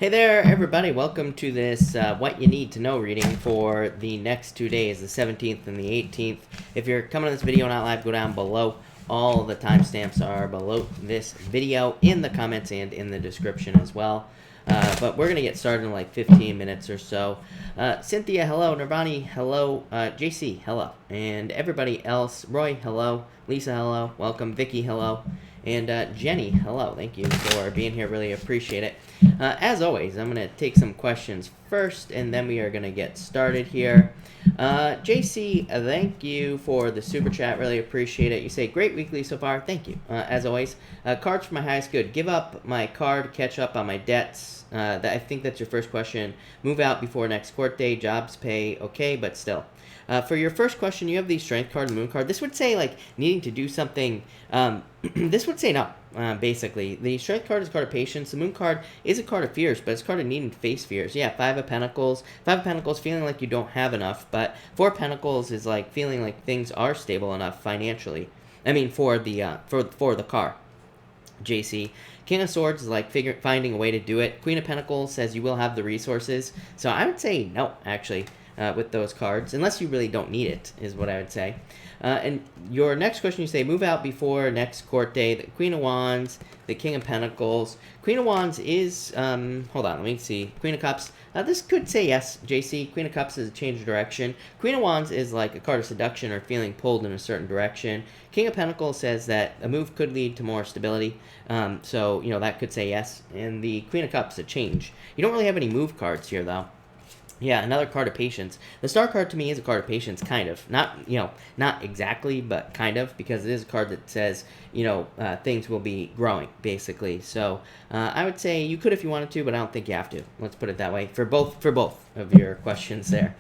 Hey there, everybody. Welcome to this What You Need to Know reading for the next 2 days, the 17th and the 18th. If you're coming to this video not live, go down below. All the timestamps are below this video in the comments and in the description as well. But we're going to get started in like 15 minutes or so. Cynthia, hello. Nirvani, hello. JC, hello. And everybody else, Roy, hello. Lisa, hello. Welcome. Vicky, hello. And Jenny, hello. Thank you for being here. Really appreciate it. As always, I'm going to take some questions first, and then we are going to get started here. JC, thank you for the super chat. Really appreciate it. You say, great weekly so far. Thank you. As always, cards for my highest good. Give up my card, catch up on my debts. I think that's your first question. Move out before next court day. Jobs pay okay, but still. For your first question, you have the strength card and moon card. This would say, like, needing to do something. This would say no, basically. The strength card is a card of patience. The moon card is a card of fears, but it's a card of needing to face fears. Yeah, Five of Pentacles. Five of Pentacles, feeling like you don't have enough, but Four of Pentacles is like feeling like things are stable enough financially. I mean, for the car. JC. King of Swords is like finding a way to do it. Queen of Pentacles says you will have the resources. So I would say no, actually. With those cards, unless you really don't need it, is what I would say. And your next question, you say, move out before next court day. The Queen of Wands, the King of Pentacles. Queen of Wands is, hold on, let me see. Queen of Cups, this could say yes, JC. Queen of Cups is a change of direction. Queen of Wands is like a card of seduction or feeling pulled in a certain direction. King of Pentacles says that a move could lead to more stability. So, that could say yes. And the Queen of Cups, a change. You don't really have any move cards here, though. Yeah, another card of patience. The star card to me is a card of patience, kind of. Not exactly, but kind of, because it is a card that says, things will be growing, basically. So I would say you could if you wanted to, but I don't think you have to. Let's put it that way for both of your questions there.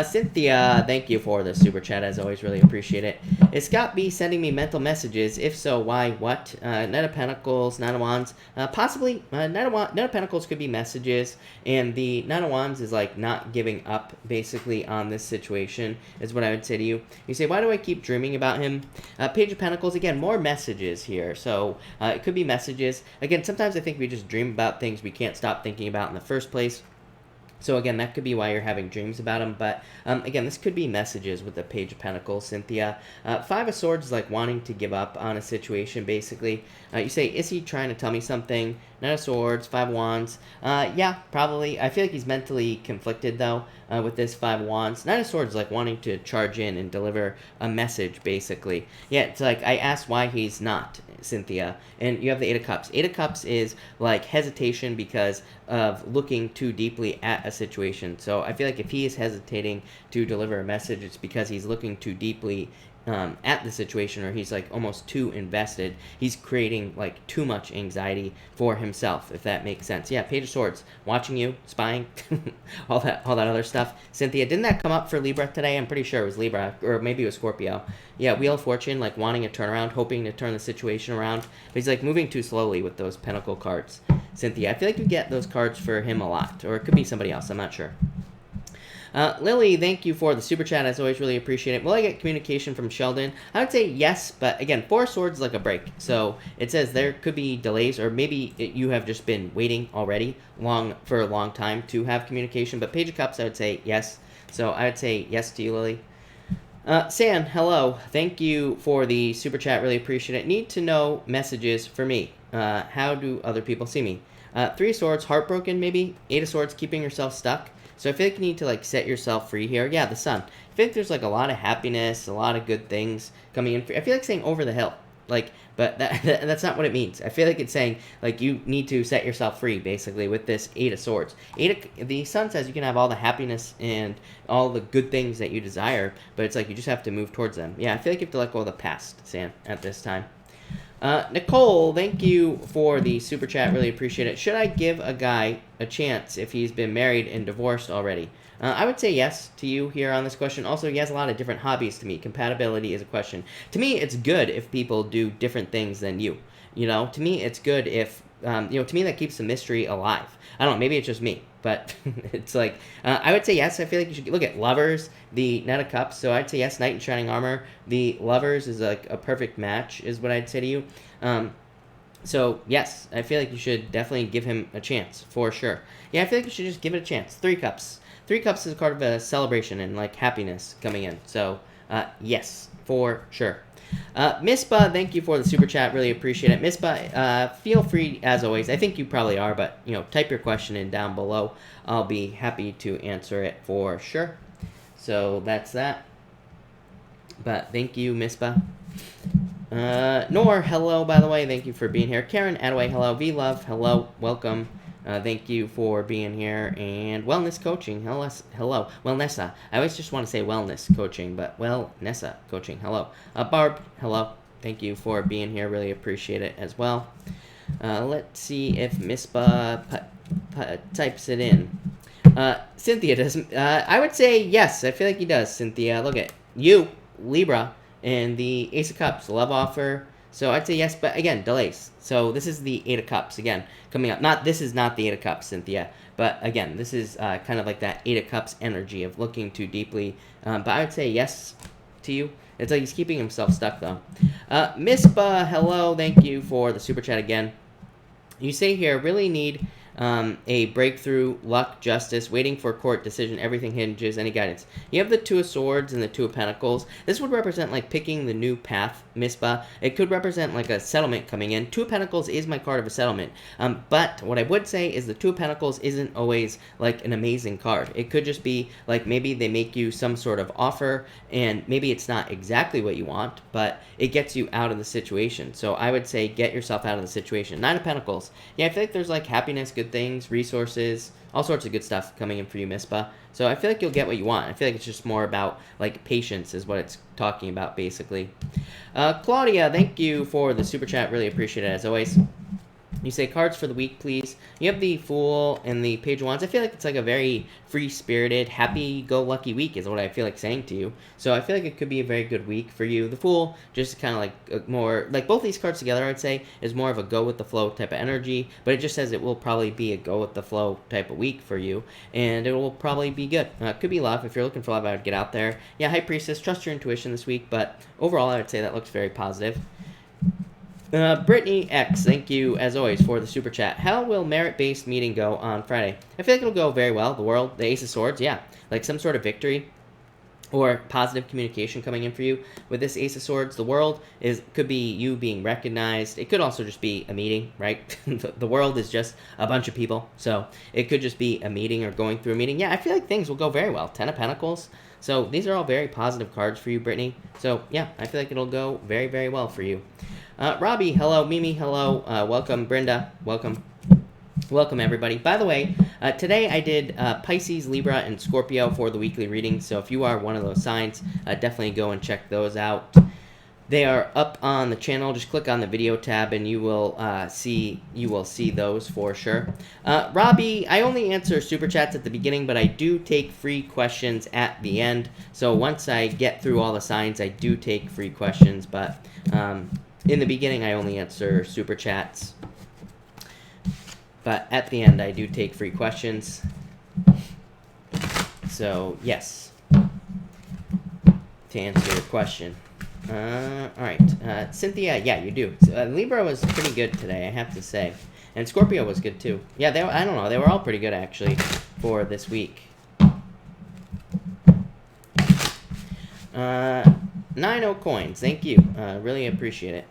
Cynthia, thank you for the super chat, as always. Really appreciate it. Is Scott B sending me mental messages? If so, why? What? Knight of Pentacles, Nine of Wands. Possibly, Knight of Pentacles could be messages, and the Nine of Wands is like not giving up, basically, on this situation, is what I would say to you. You say, why do I keep dreaming about him? Page of Pentacles, again, more messages here. So it could be messages. Again, sometimes I think we just dream about things we can't stop thinking about in the first place. So again, that could be why you're having dreams about him. But again, this could be messages with the Page of Pentacles, Cynthia. Five of Swords is like wanting to give up on a situation, basically. You say, is he trying to tell me something? Knight of Swords, Five of Wands. Yeah, probably. I feel like he's mentally conflicted, though, with this Five of Wands. Knight of Swords is like wanting to charge in and deliver a message, basically. Yeah, it's like I asked why he's not, Cynthia. And you have the Eight of Cups. Eight of Cups is like hesitation because of looking too deeply at a situation. So I feel like if he is hesitating to deliver a message, it's because he's looking too deeply at the situation, or he's like almost too invested. He's creating like too much anxiety for himself, if that makes sense. Yeah, Page of Swords, watching you, spying, all that other stuff. Cynthia, didn't that come up for Libra today? I'm pretty sure it was Libra, or maybe it was Scorpio. Yeah, Wheel of Fortune, like wanting a turnaround, hoping to turn the situation around, but he's like moving too slowly with those Pentacle cards. Cynthia, I feel like you get those cards for him a lot, or it could be somebody else, I'm not sure. Lily, thank you for the super chat. As always, really appreciate it. Will I get communication from Sheldon? I would say yes, but again, Four Swords is like a break. So it says there could be delays, or maybe you have just been waiting already for a long time to have communication. But Page of Cups, I would say yes. So I would say yes to you, Lily. San, hello. Thank you for the super chat. Really appreciate it. Need to know messages for me. How do other people see me? Three of Swords, heartbroken maybe. Eight of Swords, keeping yourself stuck. So I feel like you need to like set yourself free here. Yeah, the Sun. I feel like there's like a lot of happiness, a lot of good things coming in. I feel like saying over the hill. But that's not what it means. I feel like it's saying like you need to set yourself free, basically, with this Eight of Swords. The Sun says you can have all the happiness and all the good things that you desire, but it's like you just have to move towards them. Yeah, I feel like you have to let go of the past, Sam, at this time. Nicole, thank you for the super chat. Really appreciate it. Should I give a guy a chance if he's been married and divorced already? I would say yes to you here on this question. Also, he has a lot of different hobbies to me. Compatibility is a question. To me, it's good if people do different things than you. To me, it's good if, to me, that keeps the mystery alive. I don't know, maybe it's just me, but it's like, I would say yes. I feel like you should look at Lovers, the Knight of Cups. So I'd say yes, Knight in Shining Armor. The Lovers is like a perfect match, is what I'd say to you. So, yes, I feel like you should definitely give him a chance, for sure. Yeah, I feel like you should just give it a chance. 3 cups. 3 cups is a card of a celebration and, like, happiness coming in. So, yes, for sure. Mispa, thank you for the super chat. Really appreciate it. Mispa, feel free, as always. I think you probably are, but, you know, type your question in down below. I'll be happy to answer it for sure. So, that's that. But thank you, Mispa. Nor, hello, by the way. Thank you for being here. Karen Adaway, hello. V-Love, hello. Welcome. Thank you for being here. And Wellness Coaching, hello. Wellnessa. I always just want to say Wellness Coaching, but Wellnessa Coaching, hello. Barb, hello. Thank you for being here. Really appreciate it as well. Let's see if Mispa types it in. Cynthia doesn't. I would say yes. I feel like he does, Cynthia. Look at you, Libra. And the Ace of Cups, love offer. So I'd say yes, but again, delays. So this is the 8 of Cups, again, coming up. This is not the 8 of Cups, Cynthia. But again, this is kind of like that 8 of Cups energy of looking too deeply. But I would say yes to you. It's like he's keeping himself stuck, though. Mispa, hello. Thank you for the super chat again. You say here, really need a breakthrough, luck, justice, waiting for a court decision, everything hinges, any guidance. You have the 2 of Swords and the 2 of Pentacles. This would represent, like, picking the new path, Mispa. It could represent, like, a settlement coming in. 2 of Pentacles is my card of a settlement. But what I would say is the 2 of Pentacles isn't always, like, an amazing card. It could just be, like, maybe they make you some sort of offer, and maybe it's not exactly what you want, but it gets you out of the situation. So I would say get yourself out of the situation. 9 of Pentacles. Yeah, I feel like there's, like, happiness, good things, resources, all sorts of good stuff coming in for you, Mispa. So I feel like you'll get what you want. I feel like it's just more about, like, patience is what it's talking about, basically. Claudia, thank you for the super chat. Really appreciate it, as always. You say cards for the week, please. You have the Fool and the Page of Wands. I feel like it's like a very free-spirited, happy-go-lucky week is what I feel like saying to you. So I feel like it could be a very good week for you. The Fool, just kind of like more, like both these cards together, I'd say, is more of a go-with-the-flow type of energy. But it just says it will probably be a go-with-the-flow type of week for you. And it will probably be good. Could be love. If you're looking for love, I would get out there. Yeah, High Priestess, trust your intuition this week. But overall, I would say that looks very positive. Brittany X, thank you, as always, for the super chat. How will merit-based meeting go on Friday? I feel like it'll go very well. The World, the Ace of Swords, yeah. Like some sort of victory or positive communication coming in for you. With this Ace of Swords, the World could be you being recognized. It could also just be a meeting, right? The World is just a bunch of people. So it could just be a meeting or going through a meeting. Yeah, I feel like things will go very well. 10 of Pentacles. So these are all very positive cards for you, Brittany. So yeah, I feel like it'll go very, very well for you. Robbie, hello. Mimi, hello. Welcome. Brenda, welcome. Welcome, everybody. By the way, today I did Pisces, Libra, and Scorpio for the weekly reading. So if you are one of those signs, definitely go and check those out. They are up on the channel. Just click on the video tab, and you will see those for sure. Robbie, I only answer super chats at the beginning, but I do take free questions at the end. So once I get through all the signs, I do take free questions. But in the beginning, I only answer super chats. But at the end, I do take free questions. So, yes. To answer your question. Alright. Cynthia, yeah, you do. Libra was pretty good today, I have to say. And Scorpio was good, too. Yeah, I don't know. They were all pretty good, actually, for this week. 9 coins. Thank you. Really appreciate it.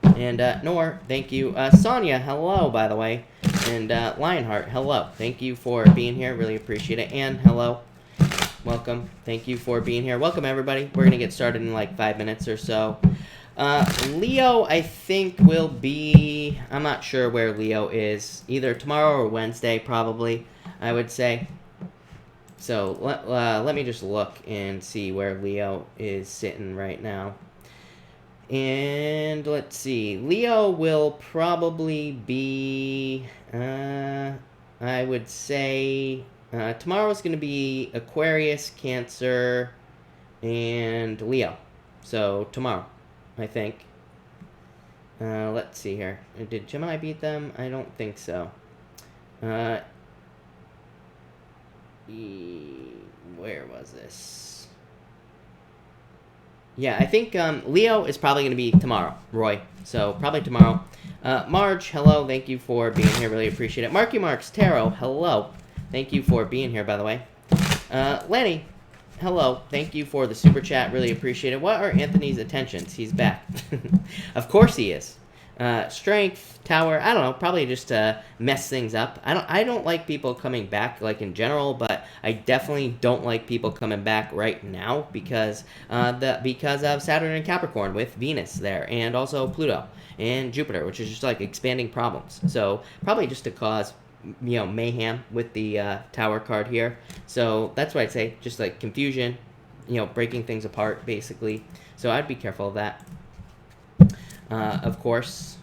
And Nor, thank you. Sonia, hello, by the way. And Lionheart, hello. Thank you for being here. Really appreciate it. Anne, hello. Welcome. Thank you for being here. Welcome, everybody. We're going to get started in like 5 minutes or so. Leo, I think, will be... I'm not sure where Leo is. Either tomorrow or Wednesday, probably, I would say. So let me just look and see where Leo is sitting right now. And let's see. Leo will probably be, I would say, tomorrow's going to be Aquarius, Cancer, and Leo. So tomorrow, I think. Let's see here. Did Gemini beat them? I don't think so. Where was this? Yeah, I think Leo is probably going to be tomorrow, Roy. So probably tomorrow. Marge, hello. Thank you for being here. Really appreciate it. Marky Marks, Tarot, hello. Thank you for being here, by the way. Lenny, hello. Thank you for the super chat. Really appreciate it. What are Anthony's intentions? He's back. Of course he is. Strength, Tower, I don't know, probably just to mess things up. I don't like people coming back, like, in general, but I definitely don't like people coming back right now because of Saturn and Capricorn with Venus there, and also Pluto and Jupiter, which is just, like, expanding problems. So probably just to cause, mayhem with the Tower card here. So that's what I'd say, just, like, confusion, breaking things apart, basically. So I'd be careful of that. Of course.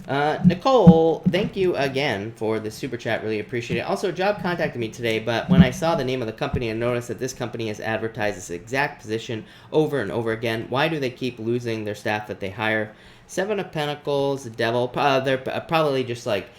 Nicole, thank you again for the super chat. Really appreciate it. Also, Job contacted me today, but when I saw the name of the company, I noticed that this company has advertised this exact position over and over again. Why do they keep losing their staff that they hire? Seven of Pentacles, the Devil. They're probably just like...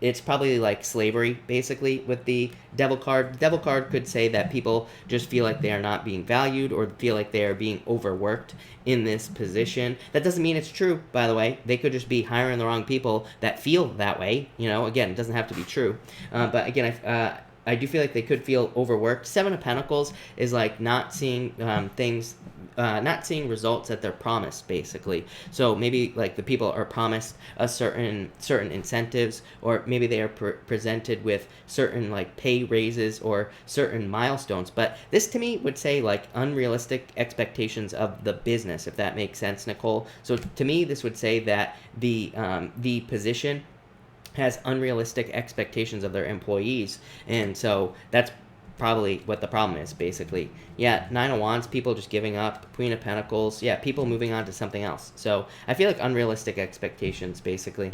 it's probably like slavery, basically, with the Devil card. The Devil card could say that people just feel like they are not being valued or feel like they are being overworked in this position. That doesn't mean it's true, by the way. They could just be hiring the wrong people that feel that way. Again, it doesn't have to be true. But again, I do feel like they could feel overworked. Seven of Pentacles is like not seeing not seeing results that they're promised, basically. So maybe like the people are promised a certain incentives, or maybe they are presented with certain like pay raises or certain milestones. But this to me would say like unrealistic expectations of the business, if that makes sense, Nicole. So to me, this would say that the position has unrealistic expectations of their employees, and so that's probably what the problem is, basically. Yeah, Nine of Wands, people just giving up. Queen of Pentacles, yeah, people moving on to something else. So I feel like unrealistic expectations, basically.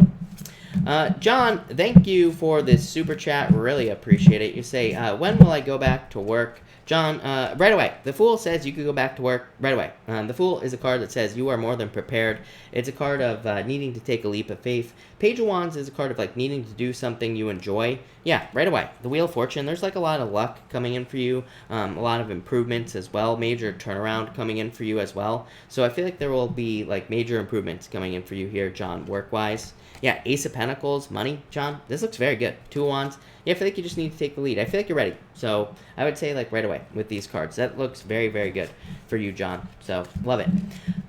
John, thank you for this super chat. Really appreciate it. You say, when will I go back to work? John, right away. The Fool says you could go back to work right away. The Fool is a card that says you are more than prepared. It's a card of needing to take a leap of faith. Page of Wands is a card of like needing to do something you enjoy. Yeah, right away. The Wheel of Fortune, there's like a lot of luck coming in for you. A lot of improvements as well. Major turnaround coming in for you as well. So I feel like there will be like major improvements coming in for you here, John, work-wise. Yeah, Ace of Pentacles, money, John. This looks very good. Two of Wands. Yeah, I feel like you just need to take the lead. I feel like you're ready. So I would say like right away with these cards. That looks very, very good for you, John. So love it.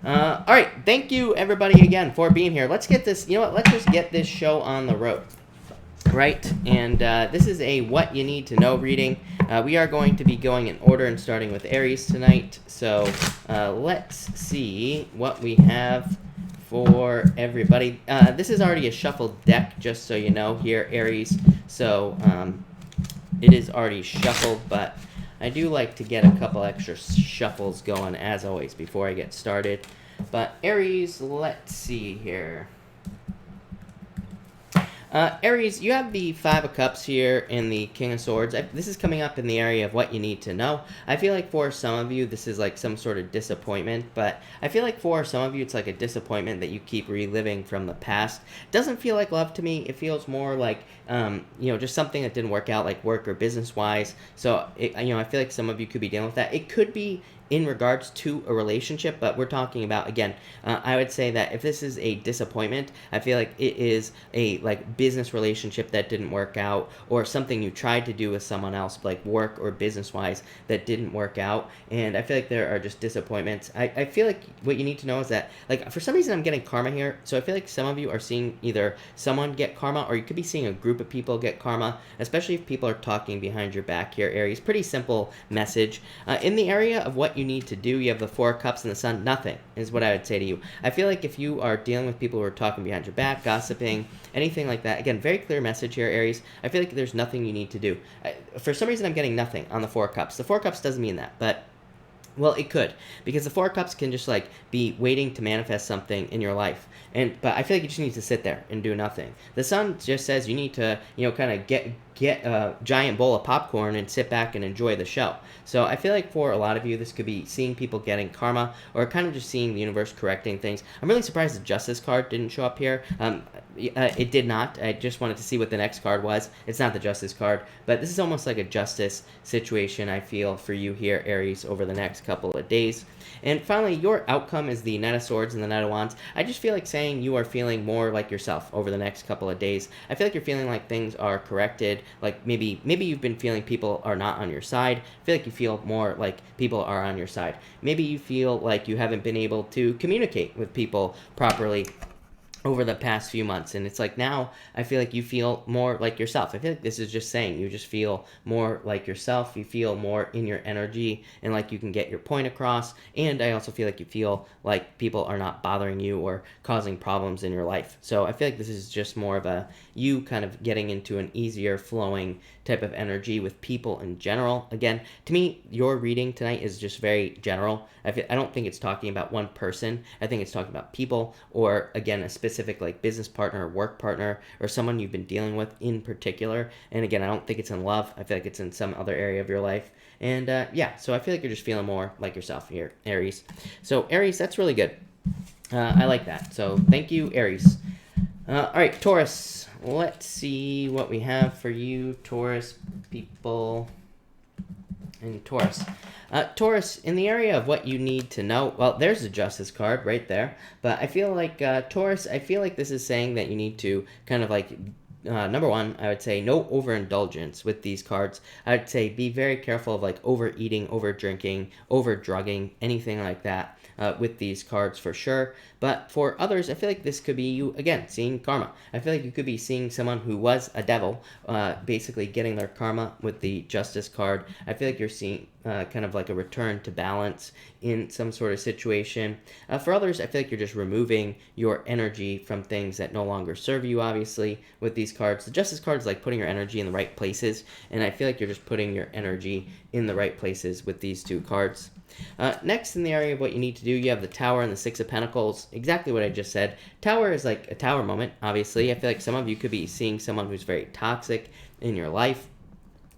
All right. Thank you, everybody, again for being here. Let's get this, let's just get this show on the road. Right? And this is a what you need to know reading. We are going to be going in order and starting with Aries tonight. So let's see what we have for everybody. This is already a shuffled deck, just so you know here, Aries. So it is already shuffled, but I do like to get a couple extra shuffles going, as always, before I get started. But Aries, let's see here. Aries, you have the Five of Cups here and the King of Swords. This is coming up in the area of what you need to know. I feel like for some of you, this is like some sort of disappointment, but I feel like for some of you, it's like a disappointment that you keep reliving from the past. Doesn't feel like love to me. It feels more like, just something that didn't work out, like work or business-wise. So, I feel like some of you could be dealing with that. It could be in regards to a relationship, but we're talking about, again, I would say that if this is a disappointment, I feel like it is a like business relationship that didn't work out, or something you tried to do with someone else, like work or business wise, that didn't work out. And I feel like there are just disappointments. I feel like what you need to know is that, like, for some reason I'm getting karma here. So I feel like some of you are seeing either someone get karma, or you could be seeing a group of people get karma, especially if people are talking behind your back here, Aries. Pretty simple message. In the area of what you need to do, you have the Four of Cups and the Sun. Nothing is what I would say to you. I feel like if you are dealing with people who are talking behind your back, gossiping, anything like that, again, very clear message here, Aries. I feel like there's nothing you need to do. For some reason, I'm getting nothing on the Four of Cups. The Four of Cups doesn't mean that, but well, it could, because the Four of Cups can just like be waiting to manifest something in your life. But I feel like you just need to sit there and do nothing. The Sun just says you need to, kind of get a giant bowl of popcorn and sit back and enjoy the show. So I feel like for a lot of you, this could be seeing people getting karma, or kind of just seeing the universe correcting things. I'm really surprised the Justice card didn't show up here. It did not. I just wanted to see what the next card was. It's not the Justice card, but this is almost like a justice situation, I feel, for you here, Aries, over the next couple of days. And finally, your outcome is the Knight of Swords and the Knight of Wands. I just feel like saying you are feeling more like yourself over the next couple of days. I feel like you're feeling like things are corrected. Like maybe you've been feeling people are not on your side. I feel like you feel more like people are on your side. Maybe you feel like you haven't been able to communicate with people properly over the past few months, and it's like now I feel like you feel more like yourself. I feel like this is just saying you just feel more like yourself. You feel more in your energy and like you can get your point across. And I also feel like you feel like people are not bothering you or causing problems in your life. So I feel like this is just more of a you kind of getting into an easier flowing type of energy with people in general. Again, to me, your reading tonight is just very general. I don't think it's talking about one person. I think it's talking about people, or again, a specific like business partner or work partner or someone you've been dealing with in particular. And again, I don't think it's in love. I feel like it's in some other area of your life. And yeah, so I feel like you're just feeling more like yourself here, Aries. So Aries, that's really good. I like that. So thank you, Aries. All right, Taurus. Let's see what we have for you, Taurus people. And Taurus. Taurus, in the area of what you need to know, well, there's the Justice card right there. But I feel like, Taurus, I feel like this is saying that you need to kind of like, number one, I would say no overindulgence with these cards. I would say be very careful of like overeating, over drinking, over drugging, anything like that. With these cards for sure. But for others, I feel like this could be you, again, seeing karma. I feel like you could be seeing someone who was a devil, basically getting their karma with the Justice card. I feel like you're seeing kind of like a return to balance in some sort of situation. For others, I feel like you're just removing your energy from things that no longer serve you, obviously, with these cards. The Justice card is like putting your energy in the right places, and I feel like you're just putting your energy in the right places with these two cards. Next, in the area of what you need to do, you have the Tower and the Six of Pentacles. Exactly what I just said. Tower is like a tower moment, obviously. I feel like some of you could be seeing someone who's very toxic in your life.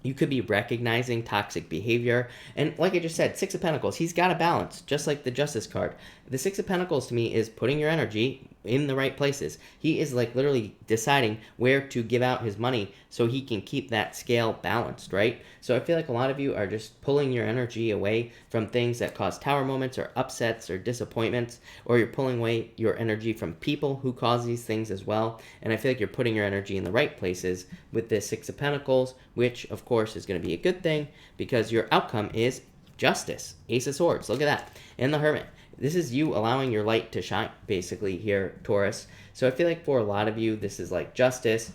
You could be recognizing toxic behavior. And like I just said, Six of Pentacles, he's got a balance, just like the Justice card. The Six of Pentacles, to me, is putting your energy in the right places. He is like literally deciding where to give out his money so he can keep that scale balanced, right? So I feel like a lot of you are just pulling your energy away from things that cause tower moments or upsets or disappointments, or you're pulling away your energy from people who cause these things as well. And I feel like you're putting your energy in the right places with this Six of Pentacles, which of course is going to be a good thing because your outcome is justice. Ace of Swords, look at that. And the Hermit. This is you allowing your light to shine, basically, here, Taurus. So I feel like for a lot of you, this is like justice.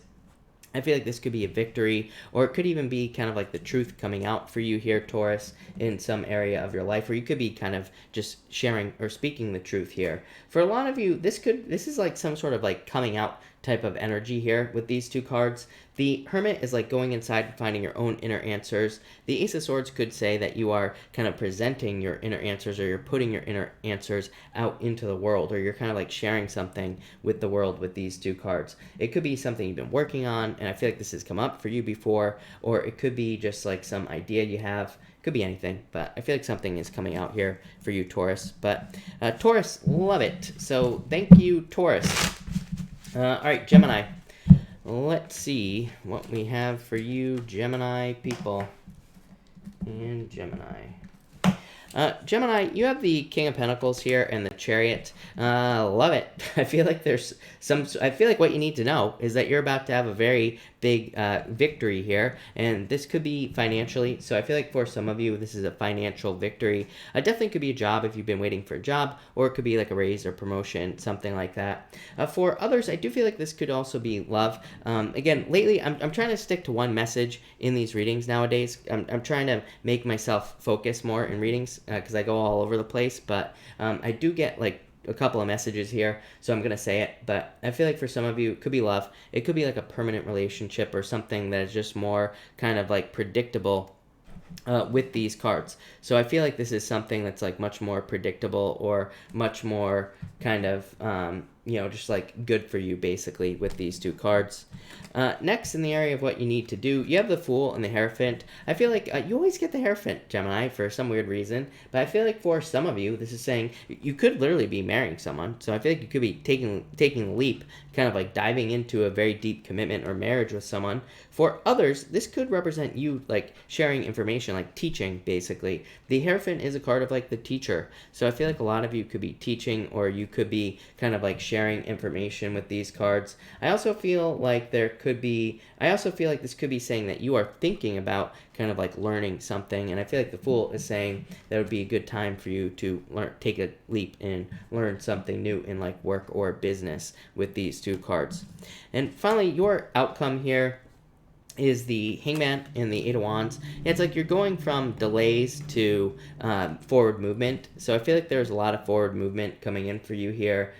I feel like this could be a victory, or it could even be kind of like the truth coming out for you here, Taurus, in some area of your life, or you could be kind of just sharing or speaking the truth here. For a lot of you, this is like some sort of like coming out type of energy here with these two cards. The Hermit is like going inside and finding your own inner answers. The Ace of Swords could say that you are kind of presenting your inner answers, or you're putting your inner answers out into the world, or you're kind of like sharing something with the world with these two cards. It could be something you've been working on, and I feel like this has come up for you before, or it could be just like some idea you have. Could be anything, but I feel like something is coming out here for you, Taurus. But Taurus, love it. So thank you, Taurus. All right, Gemini. Let's see what we have for you, Gemini people. And Gemini. Gemini, you have the King of Pentacles here and the Chariot. Love it. I feel like I feel like what you need to know is that you're about to have a very big victory here, and this could be financially. So I feel like for some of you, this is a financial victory. It definitely could be a job if you've been waiting for a job, or it could be like a raise or promotion, something like that. For others, I do feel like this could also be love. Again, lately, I'm trying to stick to one message in these readings nowadays. I'm trying to make myself focus more in readings, because I go all over the place, but I do get like a couple of messages here, so I'm going to say it. But I feel like for some of you, it could be love. It could be like a permanent relationship or something that is just more kind of like predictable with these cards. So I feel like this is something that's like much more predictable, or much more kind of just like good for you basically with these two cards. Next, in the area of what you need to do, you have the Fool and the Hierophant. I feel like you always get the Hierophant, Gemini, for some weird reason. But I feel like for some of you, this is saying you could literally be marrying someone. So I feel like you could be taking the leap, kind of like diving into a very deep commitment or marriage with someone. For others, this could represent you like sharing information, like teaching, basically. The Hierophant is a card of like the teacher. So I feel like a lot of you could be teaching, or you could be kind of like sharing information with these cards. I also feel like this could be saying that you are thinking about kind of like learning something, and I feel like the Fool is saying that would be a good time for you to take a leap and learn something new in like work or business with these two cards. And finally, your outcome here is the Hangman and the Eight of Wands. It's like you're going from delays to forward movement. So I feel like there's a lot of forward movement coming in for you here,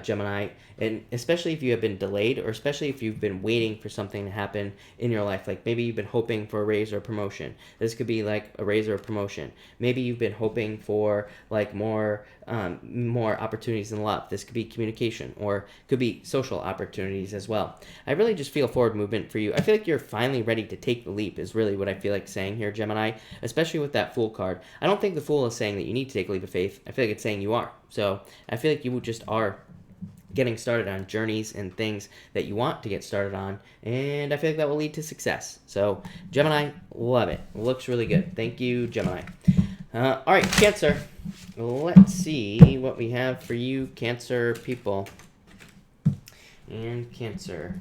Gemini, and especially if you have been delayed, or especially if you've been waiting for something to happen in your life. Like maybe you've been hoping for a raise or a promotion. This could be like a raise or a promotion. Maybe you've been hoping for like more opportunities in love. This could be communication, or could be social opportunities as well. I really just feel forward movement for you. I feel like you're finally ready to take the leap is really what I feel like saying here, Gemini, especially with that Fool card. I don't think the Fool is saying that you need to take a leap of faith. I feel like it's saying you are. So I feel like you just are getting started on journeys and things that you want to get started on, and I feel like that will lead to success. So Gemini, love it. Looks really good. Thank you, Gemini. All right, Cancer. Let's see what we have for you, Cancer people. And Cancer.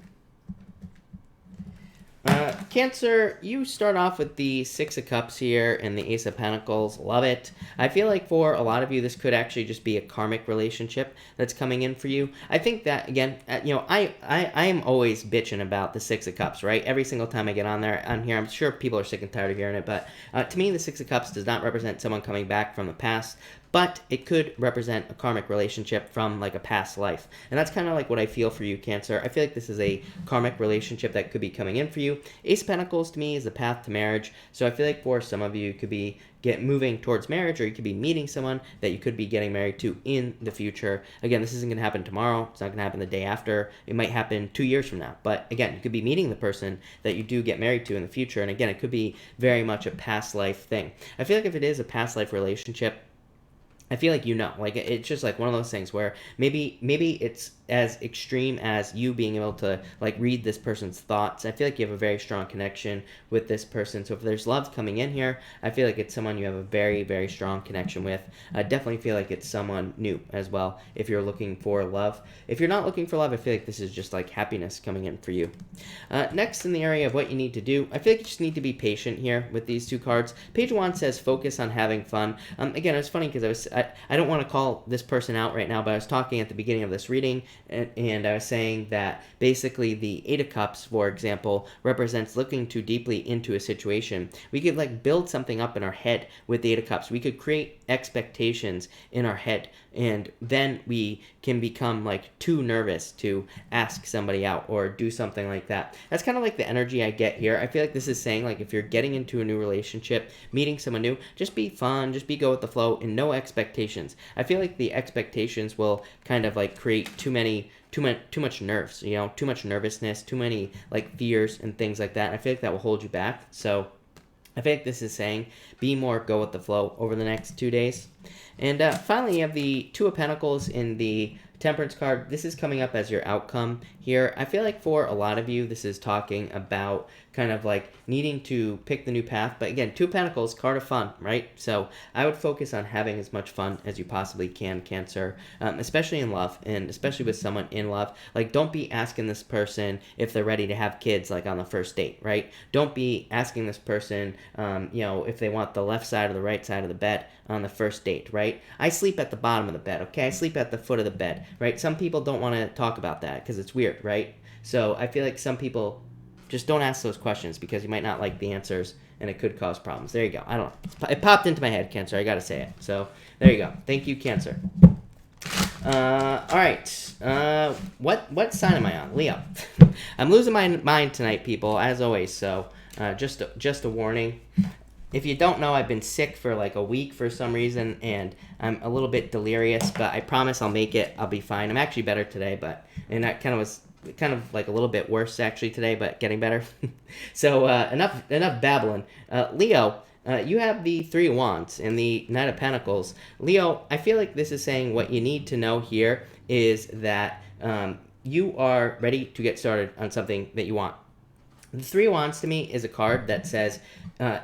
Cancer, you start off with the Six of Cups here and the Ace of Pentacles. Love it. I feel like for a lot of you, this could actually just be a karmic relationship that's coming in for you. I think that, again, I am always bitching about the Six of Cups, right? Every single time I get on here, I'm sure people are sick and tired of hearing it, but to me, the Six of Cups does not represent someone coming back from the past, but it could represent a karmic relationship from like a past life. And that's kind of like what I feel for you, Cancer. I feel like this is a karmic relationship that could be coming in for you. Ace of Pentacles to me is the path to marriage. So I feel like for some of you, it could be moving towards marriage, or you could be meeting someone that you could be getting married to in the future. Again, this isn't going to happen tomorrow. It's not going to happen the day after. It might happen 2 years from now. But again, you could be meeting the person that you do get married to in the future. And again, it could be very much a past life thing. I feel like if it is a past life relationship, I feel like like it's just like one of those things where maybe it's as extreme as you being able to like read this person's thoughts. I feel like you have a very strong connection with this person. So if there's love coming in here, I feel like it's someone you have a very, very strong connection with. I definitely feel like it's someone new as well if you're looking for love. If you're not looking for love, I feel like this is just like happiness coming in for you. Next, in the area of what you need to do, I feel like you just need to be patient here with these two cards. Page 1 says focus on having fun. Again, it's funny because I don't want to call this person out right now, but I was talking at the beginning of this reading, and I was saying that basically the Eight of Cups, for example, represents looking too deeply into a situation. We could like build something up in our head with the Eight of Cups. We could create expectations in our head, and then we can become like too nervous to ask somebody out or do something like that. That's kind of like the energy I get here. I feel like this is saying like if you're getting into a new relationship, meeting someone new, just be fun, just go with the flow, and no expectations. I feel like the expectations will kind of like create too much nerves, too much nervousness, too many like fears and things like that. And I feel like that will hold you back. So I feel like this is saying be more go with the flow over the next 2 days. And finally, you have the Two of Pentacles in the Temperance card. This is coming up as your outcome here. I feel like for a lot of you, this is talking about kind of like needing to pick the new path. But again, Two of Pentacles, card of fun, right? So I would focus on having as much fun as you possibly can, Cancer, especially in love, and especially with someone in love. Like, don't be asking this person if they're ready to have kids, like on the first date, right? Don't be asking this person, if they want the left side or the right side of the bed on the first date, right? I sleep at the bottom of the bed, okay? I sleep at the foot of the bed, right? Some people don't want to talk about that because it's weird, right? So I feel like some people just don't ask those questions because you might not like the answers and it could cause problems. There you go. I don't know. It popped into my head, Cancer. I got to say it. So there you go. Thank you, Cancer. All right. What sign am I on? Leo. I'm losing my mind tonight, people, as always. So just a warning. If you don't know, I've been sick for like a week for some reason, and I'm a little bit delirious, but I promise I'll make it. I'll be fine. I'm actually better today, and that kind of like a little bit worse actually today, but getting better. So enough babbling. Leo, you have the Three of Wands and the Knight of Pentacles. Leo, I feel like this is saying what you need to know here is that you are ready to get started on something that you want. The Three of Wands to me is a card that says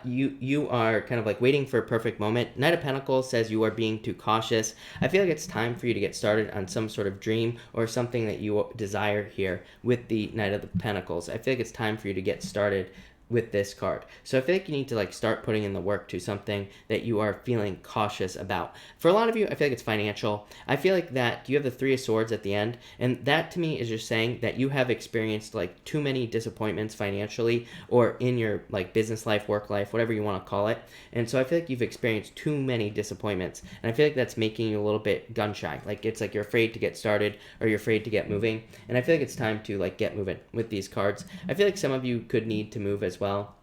you are kind of like waiting for a perfect moment. Knight of Pentacles says you are being too cautious. I feel like it's time for you to get started on some sort of dream or something that you desire here with the Knight of the Pentacles. I feel like it's time for you to get started with this card. So I feel like you need to like start putting in the work to something that you are feeling cautious about. For a lot of you, I feel like it's financial. I feel like that you have the Three of Swords at the end, and that to me is just saying that you have experienced like too many disappointments financially or in your like business life, work life, whatever you want to call it. And so I feel like you've experienced too many disappointments, and I feel like that's making you a little bit gun shy. Like it's like you're afraid to get started or you're afraid to get moving, and I feel like it's time to like get moving with these cards. I feel like some of you could need to move as well